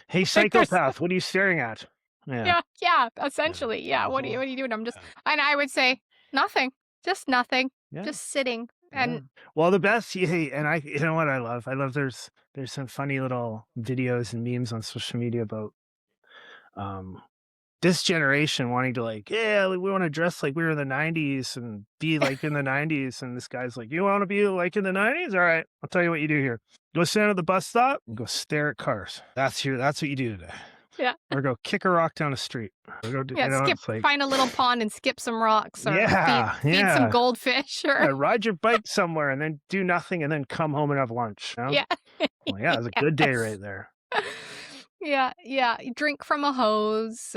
"Hey, Like there's psychopath, what are you staring at?" Yeah, yeah, yeah, yeah. essentially. Yeah. Mhm. What are you doing? I'm just Yeah, and I would say, "Nothing. Just nothing. yeah, Just sitting." yeah. And Well, the best hey, and you know what I love? I love there's some funny little videos and memes on social media about, um this generation wanting to like, yeah, like, we want to dress like we were in the 90s and be like in the 90s. And this guy's like, you want to be like in the 90s? All right, I'll tell you what you do here. Go stand at the bus stop and go stare at cars. That's what you do today. yeah. Or go kick a rock down the street. Or go, Yeah, skip it's like, find a little pond and skip some rocks or yeah, feed some yeah. goldfish or Yeah, ride your bike somewhere and then do nothing and then come home and have lunch. yeah. Well, yeah, it's a good day Yes. right there. Yeah, yeah, you drink from a hose,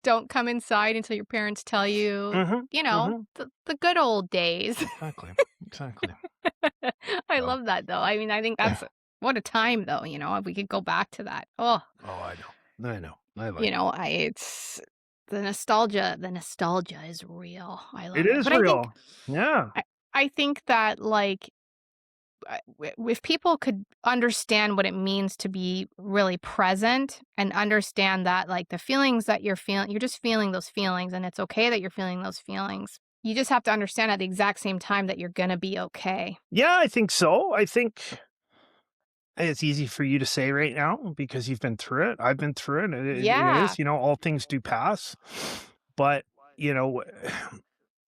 don't come inside until your parents tell you, Mm-hmm. Mm-hmm. the good old days. Exactly. Exactly. I So, love that though. I mean, I think that's what a time though, if we could go back to that. Oh, oh, I know. I know. I like it. I it's the nostalgia is real. I It love it. is But I think real. Yeah. I think that like if people could understand what it means to be really present and understand that like the feelings that you're feeling, you're just feeling those feelings and it's okay that you're feeling those feelings. You just have to understand at the exact same time that you're going to be okay. Yeah, I think so. I think it's easy for you to say right now because you've been through it. I've been through it. It Yeah. is, all things do pass. But, you know,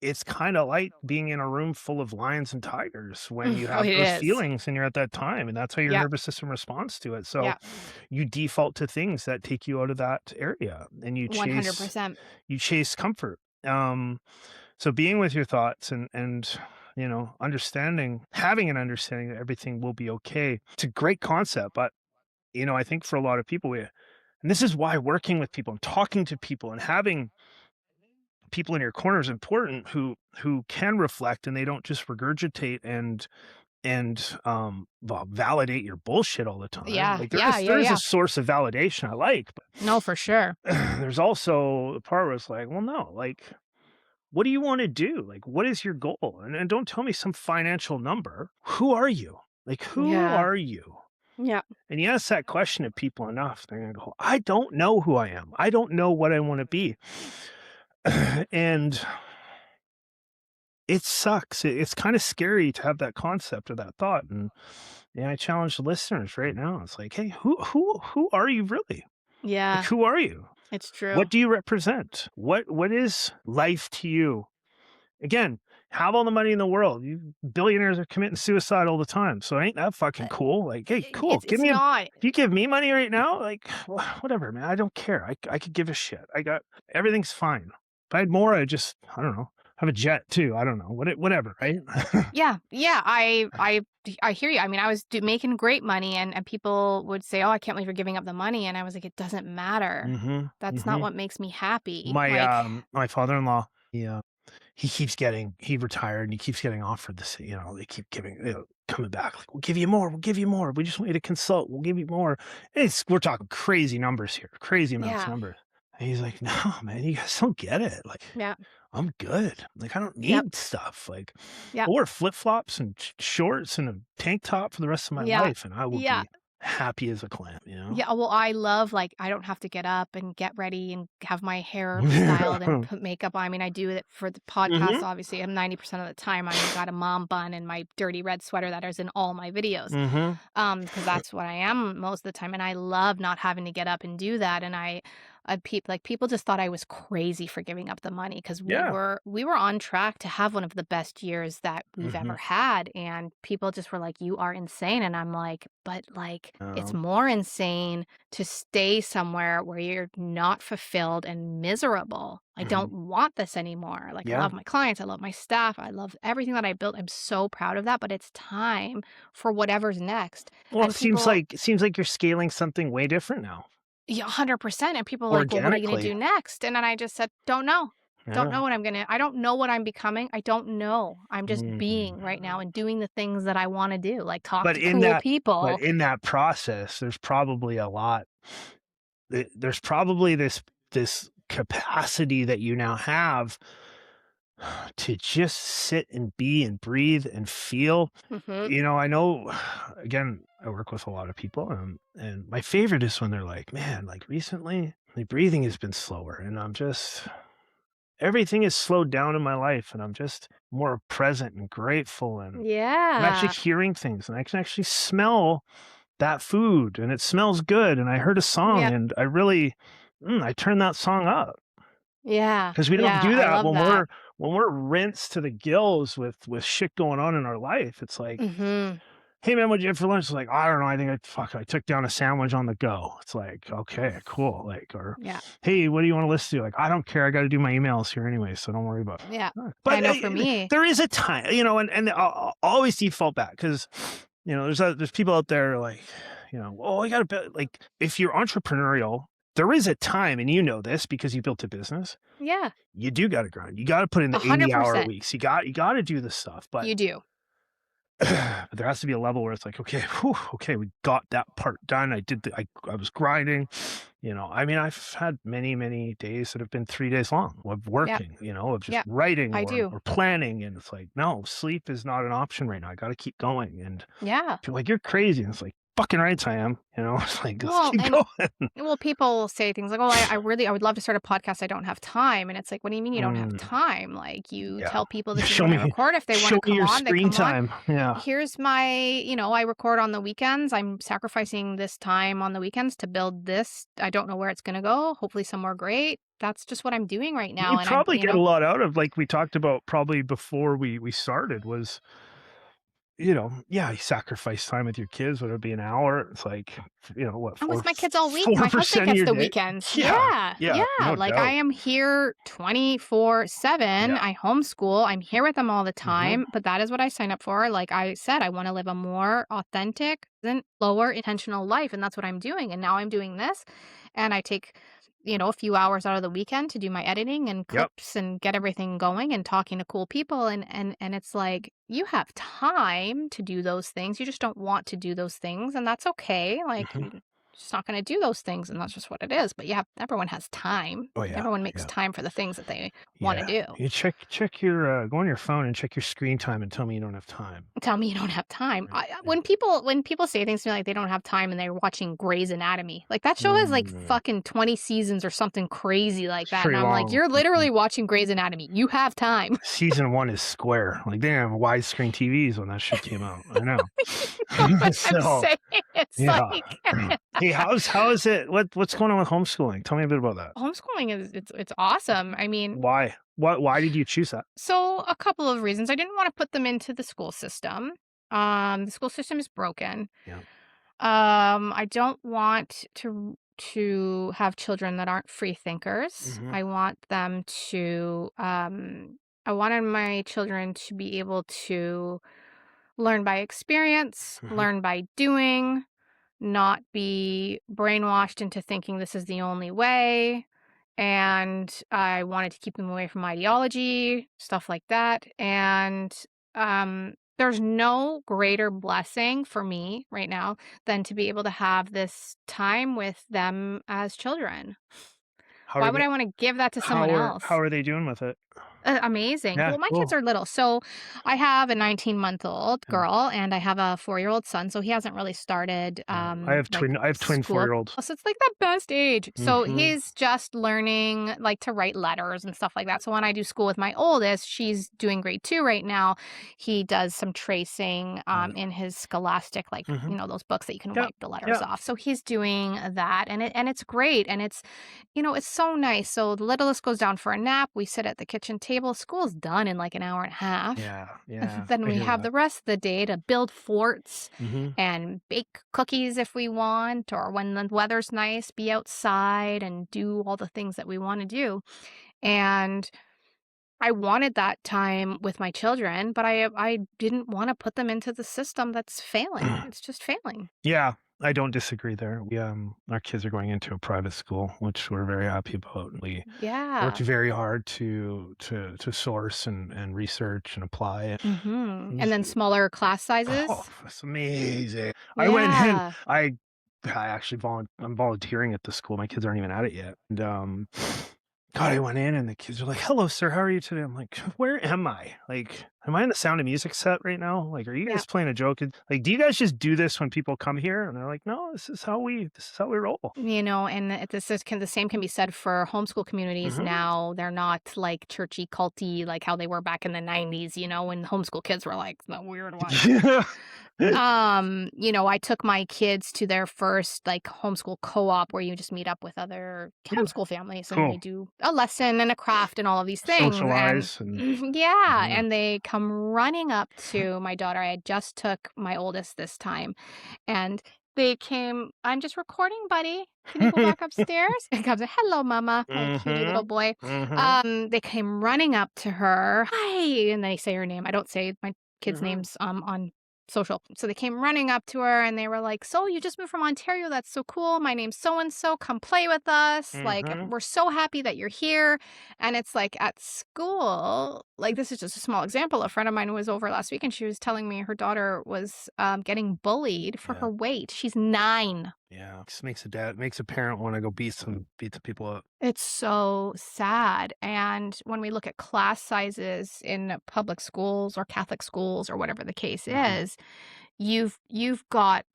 it's kind of like being in a room full of lions and tigers when you Oh, have it those is. feelings and you're at that time. And that's how your Yeah. nervous system responds to it. So Yeah. you default to things that take you out of that area and 100%. you chase comfort. So being with your thoughts and understanding, having an understanding that everything will be okay. It's a great concept, but I think for a lot of people, and this is why working with people and talking to people and having people in your corner is important who can reflect and they don't just regurgitate and well, validate your bullshit all the time. Yeah. Like Yeah. Yeah. there is a Yeah. source of validation I like, but No, for sure. there's also the part where it's like, well, no, like what do you want to do? Like, what is your goal? And don't tell me some financial number. Who are you? Like, who Yeah. are you? Yeah. And you ask that question to people enough, they're going to go, I don't know who I am. I don't know what I want to be. And it sucks. It's kind of scary to have that concept or that thought. And I challenge the listeners right now. It's like, hey, who are you really? Like, Yeah. who are you? It's true. What do you represent? What is life to you? Again, have all the money in the world. You billionaires are committing suicide all the time. So ain't that fucking cool? Like, hey, cool. It's not. If you give me money right now, like whatever, man. I don't care. I could give a shit. Everything's fine. If I had more, I don't know, have a jet too. I don't know. Whatever, right? Yeah, yeah, I hear you. I mean, I was making great money, and people would say, "Oh, I can't believe you're giving up the money," and I was like, "It doesn't matter. Mm-hmm. That's not Mm-hmm. what makes me happy." My Like, my father-in-law, he retired and he keeps getting offered this, they keep coming back like, we'll give you more, we'll give you more. We just want you to consult, we'll give you more. We're talking crazy numbers here, crazy amounts of yeah, numbers. And he's like, no, man, you guys don't get it. Like, yeah, I'm good. Like, I don't yep, need stuff. Like, yep, I'll wear flip-flops and shorts and a tank top for the rest of my yeah, life, and I will yeah. be happy as a clam. Yeah, well, I love, like, I don't have to get up and get ready and have my hair styled and put makeup on. I mean, I do it for the podcast, Mhm. obviously. I'm 90% of the time, I've got a mom bun and my dirty red sweater that is in all my videos. Mhm. Because that's what I am most of the time, and I love not having to get up and do that, and People just thought I was crazy for giving up the money because Yeah. we were on track to have one of the best years that we've ever Mhm. had, and people just were like, "You are insane," and I'm like, "But, like, it's Um, more insane to stay somewhere where you're not fulfilled and miserable. I mhm. don't want this anymore. Like, I Yeah. love my clients, I love my staff, I love everything that I built. I'm so proud of that, but it's time for whatever's next." Well, And people it seems like you're scaling something way different now, Yeah, 100%, and people are like, "Well, what are you gonna organically. do next?" And then I just said, "Don't know. Don't Yeah. know what I don't know what I'm becoming. I don't know. I'm just being right now Mm. and doing the things that I wanna do, like talk But to in cool that but people." in that process, there's probably a lot there's probably this capacity that you now have to just sit and be and breathe and feel. Mhm. You know, I know again, I work with a lot of people and my favorite is when they're like, "Man, like recently, my breathing has been slower and I'm just everything is slowed down in my life and I'm just more present and grateful and I'm actually Yeah. hearing things and I can actually smell that food and it smells good and I heard a song Yep. and I really I turned that song up." Yeah. 'Cause we don't Yeah, do I that love that. when we're rinsed to the gills with shit going on in our life. It's like, Mhm. "Hey, man, what'd you have for lunch?" It's like, "I don't know. I took down a sandwich on the go." It's like, "Okay, cool." Like, or, Yeah. "Hey, what do you wanna listen to?" Like, "I don't care. I gotta do my emails here anyway, so don't worry about Yeah. it." I But, know for me there is a time, you know, and I'll always default back because you know, there's people out there like, you know, "Oh, I gotta be" like, if you're entrepreneurial, there is a time, and you know this because you built a business, Yeah. you do gotta grind. You gotta put in the 80-hour 100%. weeks. You gotta do the stuff, but You do. but there has to be a level where it's like, "Okay, whew, okay, we got that part done. I was grinding." You know, I mean, I've had many, many days that have been 3 days long of Yep. working, you know, of just Yep. writing I do. or planning, and it's like, "No, sleep is not an option right now. I gotta keep going," and Yeah. people are like, "You're crazy." And it's like, "Fucking rights I am." You know? It's like, "Let's Well, keep and going." Well, people say things like, "Oh, I would love to start a podcast. I don't have time." And it's like, "What do you mean you don't have Mm, time?" Like, you yeah. tell people, "This is when I record. If they wanna Show me come your on, they screen come on. time. Yeah. Here's my" I record on the weekends. I'm sacrificing this time on the weekends to build this. I don't know where it's gonna go, hopefully somewhere great. That's just what I'm doing right now, You and I'm probably get a lot out of like we talked about probably before we started was, you know, yeah, you sacrifice time with your kids, whether it be an hour, it's like, you know, what, I'm with my kids all week. My husband 4% of gets your the day? weekends. Yeah, Yeah, yeah, yeah, no like, I doubt. am here 24/7. Yeah. I homeschool. I'm here with them all the Mhm. time, but that is what I signed up for. Like I said, I wanna live a more authentic than lower intentional life, and that's what I'm doing, and now I'm doing this, and I take, a few hours out of the weekend to do my editing and Yep. clips and get everything going and talking to cool people, and it's like, you have time to do those things, you just don't want to do those things, and that's okay. Like, Mhm. you just not gonna do those things, and that's just what it is. But yeah, everyone has time. Oh, yeah, Everyone makes yeah, time for the things that they wanna yeah. do. You check your, go on your phone and check your screen time and tell me you don't have time. Tell me you don't have time. Right, yeah. When people say things to me like they don't have time and they're watching Grey's Anatomy, like that show has like Mm, fucking 20 seasons or something crazy like it's that, and pretty I'm like, long. "You're Mhm. literally watching Grey's Anatomy. You have time." Season 1 is square, like, they didn't have widescreen TVs when that shit came out, I know. You know what I'm So, saying? It's yeah. like Hey, how is it what's going on with homeschooling? Tell me a bit about that. homeschooling is it's awesome. I mean, Why? Why did you choose that? so a couple of reasons. I didn't want to put them into the school system. The school system is broken. Yeah. I don't want to have children that aren't free thinkers. Mhm, I want them to I wanted my children to be able to learn by experience, mhm. learn by doing, not be brainwashed into thinking this is the only way. And I wanted to keep them away from ideology, stuff like that. And there's no greater blessing for me right now than to be able to have this time with them as children. How Why are would they I want to give that to someone how else? are they doing with it? Amazing. Yeah, Well, my kids cool. are little. So I have a 19-month-old Yeah, girl and I have a 4-year-old son. So he hasn't really started yeah. like I have twin school. 4-year-olds. So it's like the best age. So Mhm. he's just learning like to write letters and stuff like that. So when I do school with my oldest, she's doing grade 2 right now. He does some tracing Yeah. in his Scholastic, like, Mhm. those books that you can Yep. wipe the letters Yep. off. So he's doing that and it's great and it's so nice. So the littlest goes down for a nap. We sit at the kitchen table. School's done in like an hour and a half. Yeah, yeah. Then I we hear have that. the rest of the day to build forts Mhm. and bake cookies if we want, or when the weather's nice, be outside and do all the things that we want to do. And I wanted that time with my children, but I didn't want to put them into the system that's failing. It's just failing. Yeah, I don't disagree there. Our kids are going into a private school, which we're very happy about. We worked Yeah. very hard to source and research and apply it. And He's then smaller class Oh, sizes. it's amazing. I went in, Yeah. I actually I'm volunteering at the school. My kids aren't even at it yet. And God, I went in and the kids are like, "Hello, sir. How are you today?" I'm like, "Where am I? Like, am I in the Sound of Music set right now? Like, are you Yeah. guys playing a joke? Like, do you guys just do this when people come here?" And they're like, "No, this is how we roll." And the same can be said for homeschool communities Mhm. now. They're not like churchy, culty, like how they were back in the 90s, when homeschool kids were like the weird ones. Yeah. I took my kids to their first like homeschool co-op where you just meet up with other Yeah. homeschool families and we Cool. do a lesson and a craft and all of these things. And Socialize and yeah, yeah. and they come running up to my daughter. I had just took my oldest this time and they came, "I'm just recording, buddy. Can you go back upstairs?" And comes, "Hello, mama," my cutie little Mhm. boy. Mhm. They came running up to her, "Hi," and they say her name. I don't say my kids' Mhm. names, on social. So they came running up to her and they were like, "So you just moved from Ontario? That's so cool. My name's so and so. Come play with us. Like, Mhm. we're so happy that you're here." And it's like at school, like this is just a small example. A friend of mine was over last week and she was telling me her daughter was getting bullied for Yeah. her weight. She's 9. Yeah, just makes a parent wanna go beat the people up. It's so sad. And when we look at class sizes in public schools or Catholic schools or whatever the case Mhm. is, you've got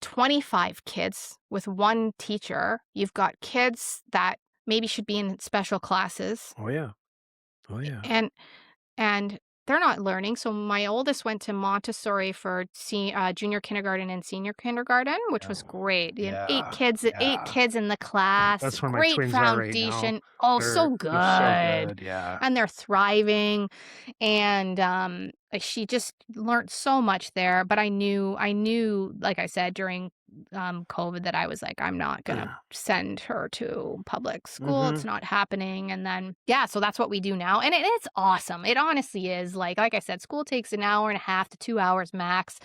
25 kids with one teacher. You've got kids that maybe should be in special classes. Oh, yeah. Oh, yeah. And And they're not learning, so my oldest went to Montessori for junior kindergarten and senior kindergarten, which Yeah. was great, Yeah. 8 Yeah. kids in the class, That's where my great twins are right now. foundation. Oh, so They're so good, good, yeah. and they're thriving, and, she just learned so much there, but I knew, like I said, during, COVID that I was like, "I'm not gonna send her to public school, it's Mhm. not happening," and then yeah, so that's what we do now, and it's awesome, it honestly is, like I said, school takes an hour and a half to 2 hours max,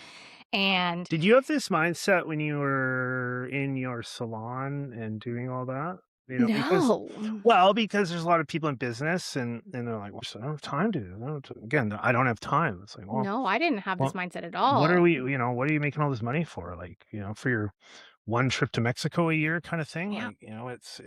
and Did you have this mindset when you were in your salon and doing all that? Because no, because there's a lot of people in business and they're like, "Well, I don't have time to do that." I don't Again, I don't have time. It's like, no, I didn't have this well, mindset at what are all. what are you making all this money for? Like, for your one trip to Mexico a year kind of thing? Yeah. Like, No, it's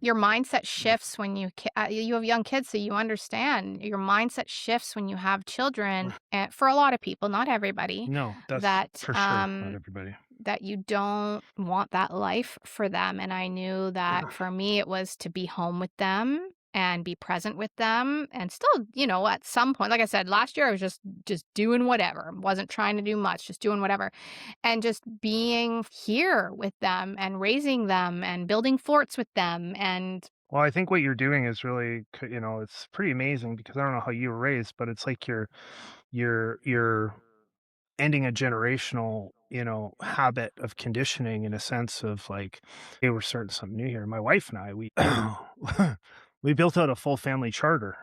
your mindset shifts when you have young kids, so you understand. Your mindset shifts when you have children, and for a lot of people, not everybody, no, that's that for sure not everybody. that you don't want that life for them. And I knew that for me, it was to be home with them and be present with them, and still, at some point, like I said, last year I was just doing whatever, wasn't trying to do much, just doing whatever and just being here with them and raising them and building forts with them and Well, I think what you're doing is really, it's pretty amazing because I don't know how you were raised, but it's like you're ending a generational, habit of conditioning in a sense of like, hey, we're starting something new here. My wife and I, we we built out a full family charter.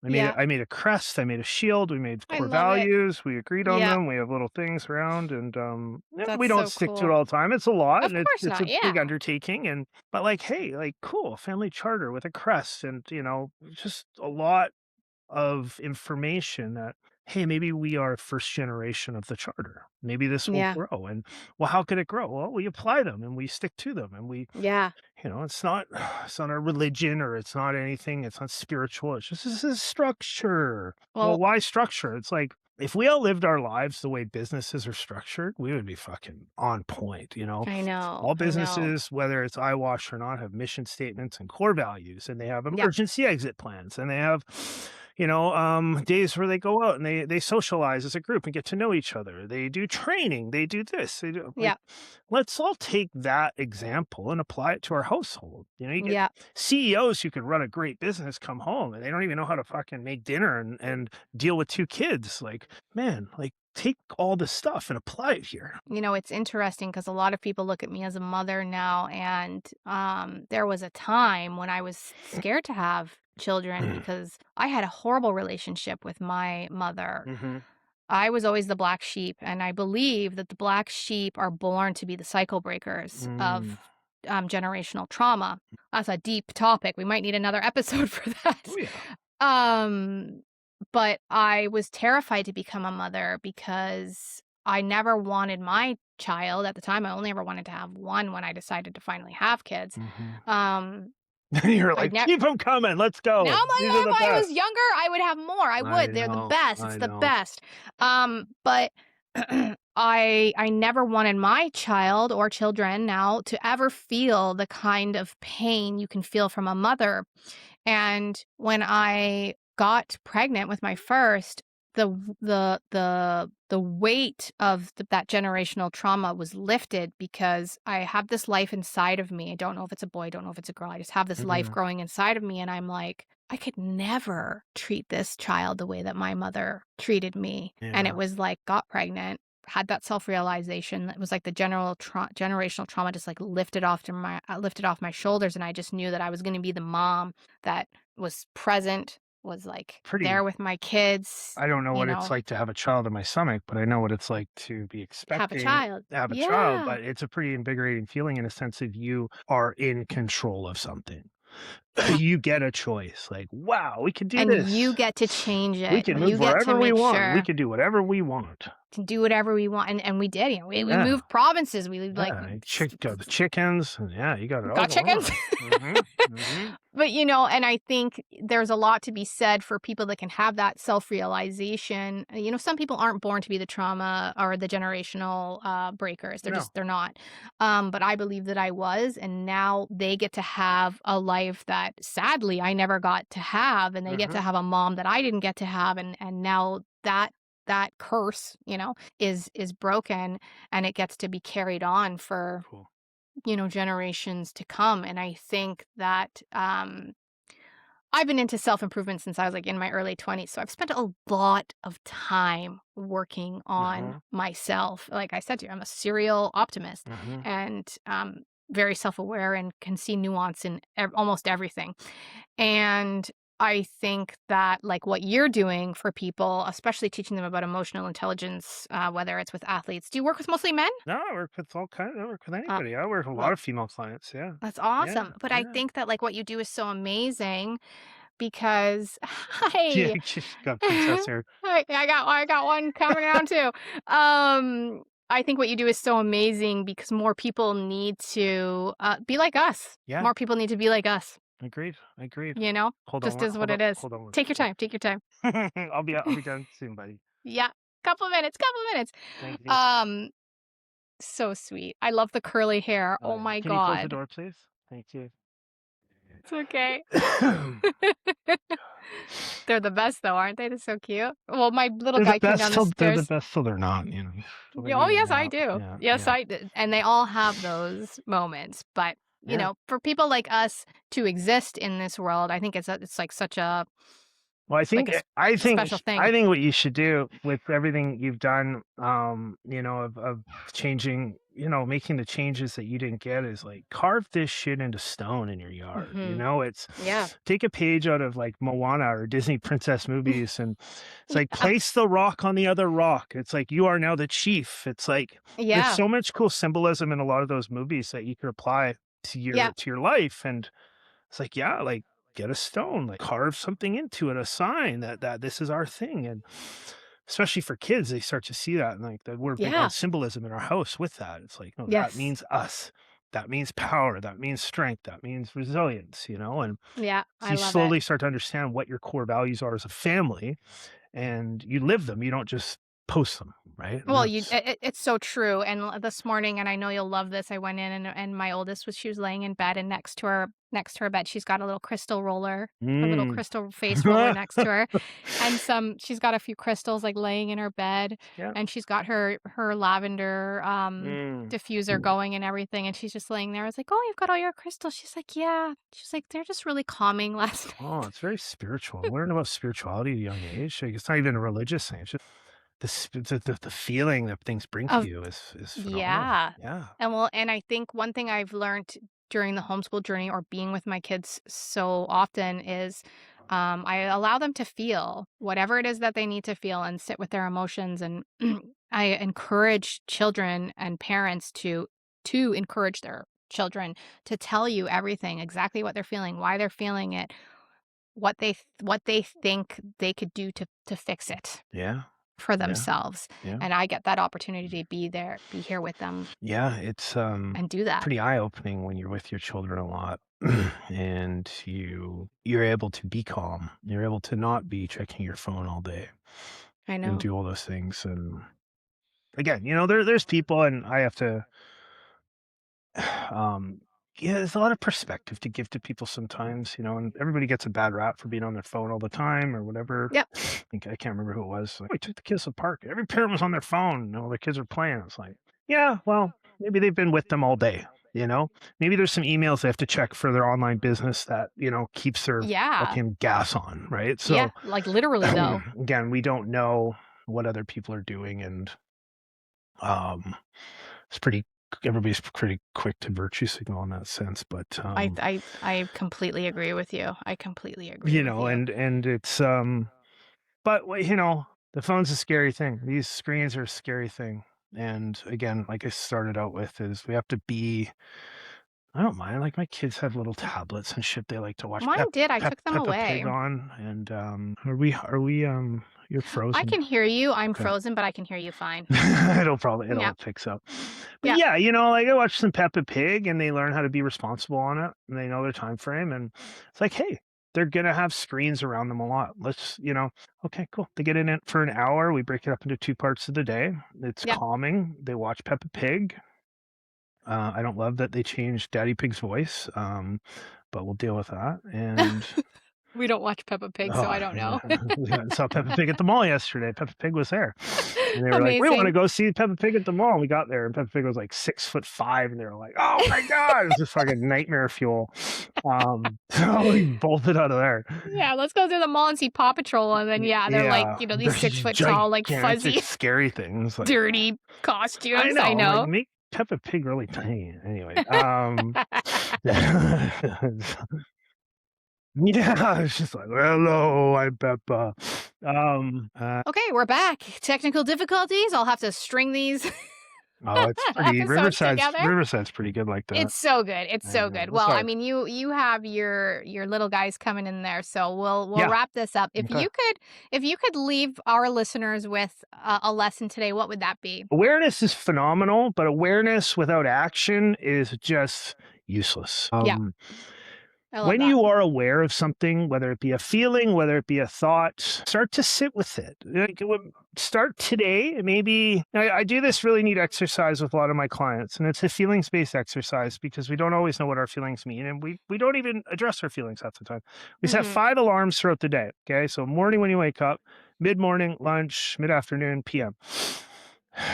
yeah, I made a crest, I made a shield, we made I core love it. values, we agreed on Yeah, them, we have little things around and yeah, we that's don't so stick to it cool. all the time. It's a lot Of and course it's a not. big Yeah. undertaking and but like, hey, like cool, family charter with a crest and just a lot of information that hey, maybe we are first generation of the charter. Maybe this will Yeah. grow. And well, how could it grow? Well, we apply them and we stick to them and we, Yeah. it's not it's not a religion or it's not anything, it's not spiritual. It's just this is structure. Well, Well, why structure? It's like if we all lived our lives the way businesses are structured, we would be fucking on point. I know. All I know. businesses, whether it's eyewash or not, have mission statements and core values, and they have Yep. emergency exit plans, and they have, days where they go out and they socialize as a group and get to know each other. They do training. They do this. They do like, Yep. let's all take that example and apply it to our household. You get Yep. CEOs who could run a great business come home and they don't even know how to fucking make dinner and deal with two kids. Like, man, like take all this stuff and apply it here. It's interesting because a lot of people look at me as a mother now, and there was a time when I was scared to have children because I had a horrible relationship with my mother. Hmm. I was always the black sheep, and I believe that the black sheep are born to be the cycle breakers Mm. of generational trauma. That's a deep topic. We might need another episode for that. Oh yeah. Um, but I was terrified to become a mother because I never wanted my child at the time. I only ever wanted to have one when I decided to finally have kids. Hmm. Um, You're I like, never. keep them coming. Let's Now, go. my These are God, the if I best. was younger, I would have more. I I would. They're the know. best. It's I the know. best. But I never wanted my child or children now to ever feel the kind of pain you can feel from a mother. And when I got pregnant with my first, the weight of that generational trauma was lifted because I have this life inside of me. I don't know if it's a boy, I don't know if it's a girl. I just have this life Mhm. growing inside of me, and I'm like, I could never treat this child the way that my mother treated me. And it Yeah. was like, got pregnant, had that self-realization. It was like the generational trauma just like lifted off my shoulders, and I just knew that I was going to be the mom that was present, was like Pretty there with my kids, I don't know what it's like to have a child in my stomach, but I know what it's like to be have a expecting child. to have a child, Yeah. but it's a pretty invigorating feeling in a sense of you are in control of something. Yeah. You get a choice, like, "Wow, we can do And you this. get to change We it. can You move get to wherever we make want. We sure can do whatever we want." to do whatever we want. And we did, we Yeah, moved provinces. We like yeah, got the chickens, and yeah, you got it all got going chickens. on. Mhm, mhm. But, and I think there's a lot to be said for people that can have that self-realization. Some people aren't born to be the trauma or the generational breakers. No. They're not. But I believe that I was, and now they get to have a life that sadly I never got to have, and they get to Mhm. have a mom that I didn't get to have, and now that curse, is broken, and it gets to be carried on for Cool. generations to come. And I think that I've been into self-improvement since I was like in my early 20s. So I've spent a lot of time working on Mhm, myself. Like I said to you, I'm a serial optimist, mhm. and very self-aware and can see nuance in almost everything. And I think that, like what you're doing for people, especially teaching them about emotional intelligence, whether it's with athletes, do you work with mostly men? No, I work with all kind I work with Uh, anybody. I work with a lot well, of female clients, yeah. that's Yeah, awesome. But I yeah. think that like what you do is so amazing because Yeah, hi. just got princess hair. Hi, I got one coming down too. I think what you do is so amazing because more people need to be like us. Yeah, More people need to be like us, agreed, agreed. you know? Hold on Just one is what it is. hold on one Take your second. time. Take your time. I'll be done soon, buddy. Yeah. Couple minutes, couple minutes. Thank you. Um, so sweet. I love the curly hair. Oh, Oh yeah. my Can you close the God. door, please? Thank you. It's okay. They're the best though, aren't they? They're so cute. Well, my little They're the guy came best down the till they're the stairs. best till they're not, till they Yeah, oh, even yes, I out. do. Yeah, Yes, yeah, I d and they all have those moments, but, yeah. for people like us to exist in this world, I think it's like such a Well, like special I thing. think what you should do with everything you've done, of changing, making the changes that you didn't get is like carve this shit into stone in your yard. Mhm. It's Yeah. take a page out of like Moana or Disney princess movies, and it's like Yeah. place the rock on the other rock. It's like you are now the chief. It's like there's Yeah. so much cool symbolism in a lot of those movies that you could apply Yeah. to your life, and it's like, yeah, like get a stone, like carve something into it, a sign that this is our thing. And especially for kids, they start to see that, and like that we're big on Yeah. symbolism in our house with that. It's like, no, that Yes. means us. That means power. That means strength. That means resilience, and Yeah, so I you love it. slowly start to understand what your core values are as a family, and you live them. You don't just post them, right? And Well, that's it's so true, and this morning, and I know you'll love this, I went in and my oldest she was laying in bed, and next to her bed, she's got a little crystal roller, a little mm. crystal face roller next to her, and she's got a few crystals, like, laying in her bed, Yeah. and she's got her lavender, Mm. diffuser going and everything, and she's just laying there. I was like, "Oh, you've got all your crystals." She's like, "Yeah." She's like, "They're just really calming last Oh, night." it's very spiritual. Learn about spirituality at a young age. Like, it's not even a religious thing. It's just the feeling that things bring to Of you is phenomenal. Yeah. Yeah. And I think one thing I've learned during the homeschool journey or being with my kids so often is, I allow them to feel whatever it is that they need to feel and sit with their emotions, and I encourage children and parents to encourage their children to tell you everything, exactly what they're feeling, why they're feeling it, what they think they could do to fix it Yeah. for Yeah. themselves, Yeah. and I get that opportunity to be here with them Yeah. It's and do that. pretty eye opening when you're with your children a lot, and you're able to be calm. You're able to not be checking your phone all day I and know. do all those things. And again, there's people, and I have to Um, yeah, there's a lot of perspective to give to people sometimes, and everybody gets a bad rap for being on their phone all the time or whatever. Yep. I can't remember who it was. Like, we took the kids to the park. Every parent was on their phone. Their kids are playing. It's like, yeah, well, maybe they've been with them all day. Maybe there's some emails they have to check for their online business that keeps their Yeah. fucking gas on, right? Yeah, So like, literally, though. again, we don't know what other people are doing, and um, it's pretty everybody's pretty quick to virtue signal in that sense, but, I completely agree with you. I completely agree with you. and it's, but, the phone's a scary thing. These screens are a scary thing, and again, like I started out with, is we have to be I don't mind, like, my kids have little tablets and shit they like to watch Mine did, I took them Peppa Pig away. on, and, are we, you're I frozen. can hear you. I'm Okay. frozen, but I can hear you fine. It Yeah. all picks up. But Yeah. yeah, like I watch some Peppa Pig and they learn how to be responsible on it and they know their time frame, and it's like, hey, they're gonna have screens around them a lot. Okay, cool. They get in it for an hour. We break it up into two parts of the day. It's Yep. calming. They watch Peppa Pig. I don't love that they changed Daddy Pig's voice, but we'll deal with that. And We don't watch Peppa Pig, so oh, I don't yeah. know. We went and saw Peppa Pig at the mall yesterday. Peppa Pig was there. And they were like, "We wanna Amazing. go see Peppa Pig at the mall." And we got there, and Peppa Pig was like 6'5", and they were like, "Oh my god!" It was just fucking nightmare fuel. So we bolted out of there. Yeah, let's go to the mall and see Paw Patrol, and then, yeah, they're like, Yeah, these they're these 6 foot tall, like, gigantic, fuzzy, scary things. Like, dirty I costumes, I know, like know. make Peppa Pig really tiny. Anyway, yeah, it's just like, "Hello, I'm Peppa." Okay, we're back. Technical difficulties. I'll have to string these Oh, it's pretty episodes Riverside's together. Riverside's pretty good like that. It's so good. It's so Yeah, good. we'll Well, I start. mean, you have your little guys coming in there, so we'll Yeah, wrap this up. okay. If you could leave our listeners with a lesson today, what would that be? Awareness is phenomenal, but awareness without action is just useless. Yeah, I love When that. you are aware of something, whether it be a feeling, whether it be a thought, start to sit with it. Start today. Maybe I do this really neat exercise with a lot of my clients, and it's a feelings based exercise because we don't always know what our feelings mean, and we don't even address our feelings half the time. We set Mhm. 5 alarms throughout the day. Okay, so morning when you wake up, mid morning, lunch, mid afternoon, PM.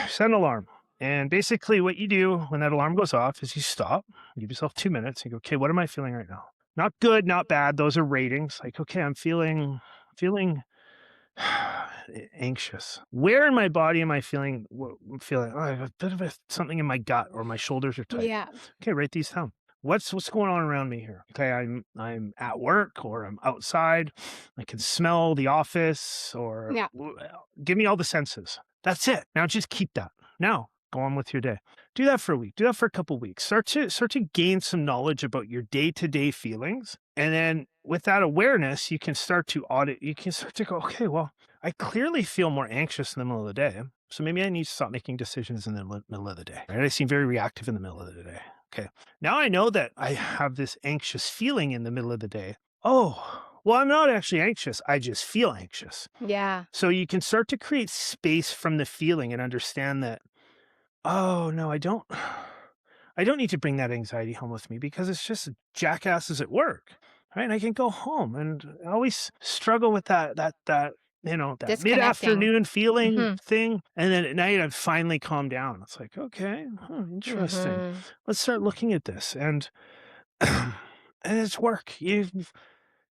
Set an alarm. And basically, what you do when that alarm goes off is you stop, give yourself 2 minutes, and go, okay, what am I feeling right now? Not good, not bad. Those are ratings. Like, okay, I'm feeling anxious. Where in my body am I feeling? I'm feeling. Oh, I have a bit of something in my gut, or my shoulders are tight. Yeah. Okay, write these down. What's going on around me here? Okay, I'm at work or I'm outside. I can smell the office, or Yeah. give me all the senses. That's it. Now just keep that. Now go on with your day. Do that for a week. Do that for a couple of weeks. Start to gain some knowledge about your day-to-day feelings. And then with that awareness, you can start to audit. You can start to go, okay, well, I clearly feel more anxious in the middle of the day. So maybe I need to stop making decisions in the middle of the day. Right? I seem very reactive in the middle of the day. Okay. Now I know that I have this anxious feeling in the middle of the day. Oh, well, I'm not actually anxious. I just feel anxious. Yeah. So you can start to create space from the feeling and understand that, oh, no, I don't. I don't need to bring that anxiety home with me because it's just jackasses at work, right? And I can go home, and I always struggle with that Disconnecting. mid-afternoon feeling Mhm. thing, and then at night, I've finally calmed down. It's like, "Okay, huh, interesting. Mhm. Let's start looking at this," and and it's work. You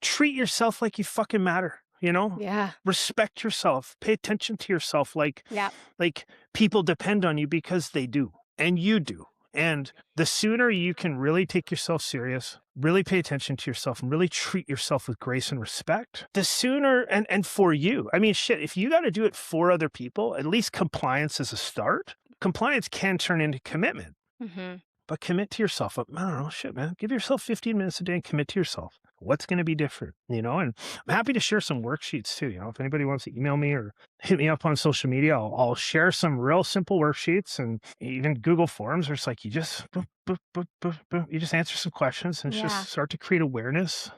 treat yourself like you fucking matter, you know? Yeah. Respect yourself, pay attention to yourself Yeah. like people depend on you because they do, and you do. And the sooner you can really take yourself serious, really pay attention to yourself, and really treat yourself with grace and respect, the sooner and for you. I mean, shit, if you got to do it for other people, at least compliance is a start. Compliance can turn into commitment, Mhm. but commit to yourself. I don't know, shit, man. Give yourself 15 minutes a day and commit to yourself. What's going to be different, you know? And I'm happy to share some worksheets too. You know, if anybody wants to email me or hit me up on social media, I'll share some real simple worksheets and even Google Forms. Where it's like you just boop, boop, boop, boop, boop. You just answer some questions and Yeah. just start to create awareness.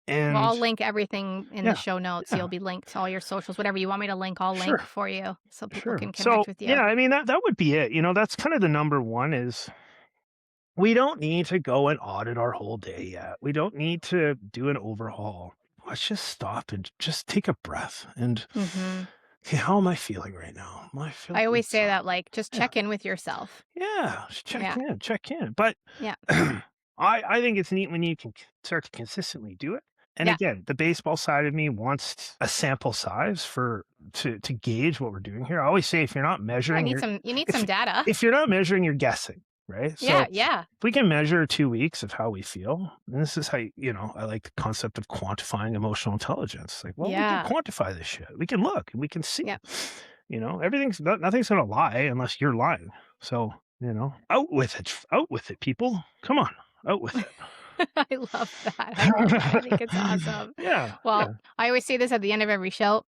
Well, And I'll link everything in the yeah, show notes. yeah, You'll be linked to all your socials, whatever you want me to link, I'll link sure, for you so people sure. can So connect with yeah, you. I mean that would be it. You know, that's kind of the number one is we don't need to go and audit our whole day yet. We don't need to do an overhaul. Let's just stop and just take a breath and, Mhm. okay, how am I feeling right now? Am I I feeling always say that, like, just yeah, check in with yourself. yeah, just Yeah. check in. But Yeah. I think it's neat when you can start to consistently do it. And Yeah. again, the baseball side of me wants a sample size for to gauge what we're doing here. I always say if you're not Yeah, measuring, you need if some data. if you're not measuring, you're guessing, right? So Yeah, yeah. if we can measure 2 weeks of how we feel, and this is how I like the concept of quantifying emotional intelligence. Like, well, we can Yeah. quantify this shit. We can look and we can see. Yeah. Nothing's gonna lie unless you're lying. So out with it, people. Come on, out with it. I love that. I love that. I think it's awesome. Yeah, Well, yeah. I always say this at the end of every show.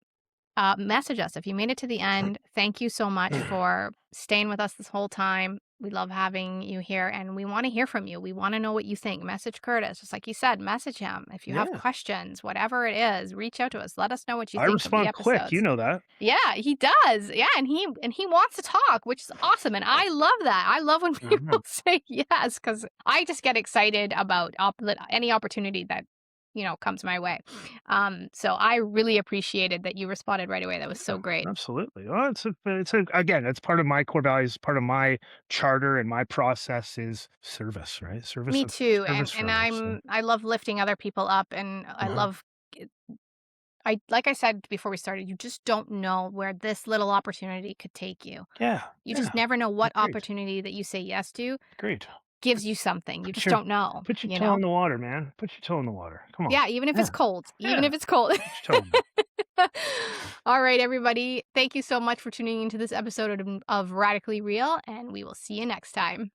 Message us if you made it to the end. Thank you so much for staying with us this whole time. We love having you here and we want to hear from you. We want to know what you think. Message Curtis, just like you said, message him. If you have Yeah. questions, whatever it is, reach out to us. Let us know what you I think of the respond quick, you episodes. know that. Yeah, he does. Yeah, and he wants to talk, which is awesome. And I love that. I love when people Mhm. say yes because I just get excited about any opportunity that comes my way. So I really appreciated that you responded right away. That was so Yeah, great. absolutely. Well, again, it's part of my core values, part of my charter and my process is service, right? Me too. And Service for and others. So, I love lifting other people up, and I uh-huh. love. I like I said before we started, you just don't know where this little opportunity could take you. Yeah, You just yeah. never know what Great. opportunity that you say yes to Great. gives you something. You Put just your don't know, put your you toe in know? the water, man. Put your toe in the water. Come on. Yeah, even if it's Yeah. cold, even Yeah. if it's cold. Put your toe in there. All right, everybody. Thank you so much for tuning into this episode of Radically Real, and we will see you next time.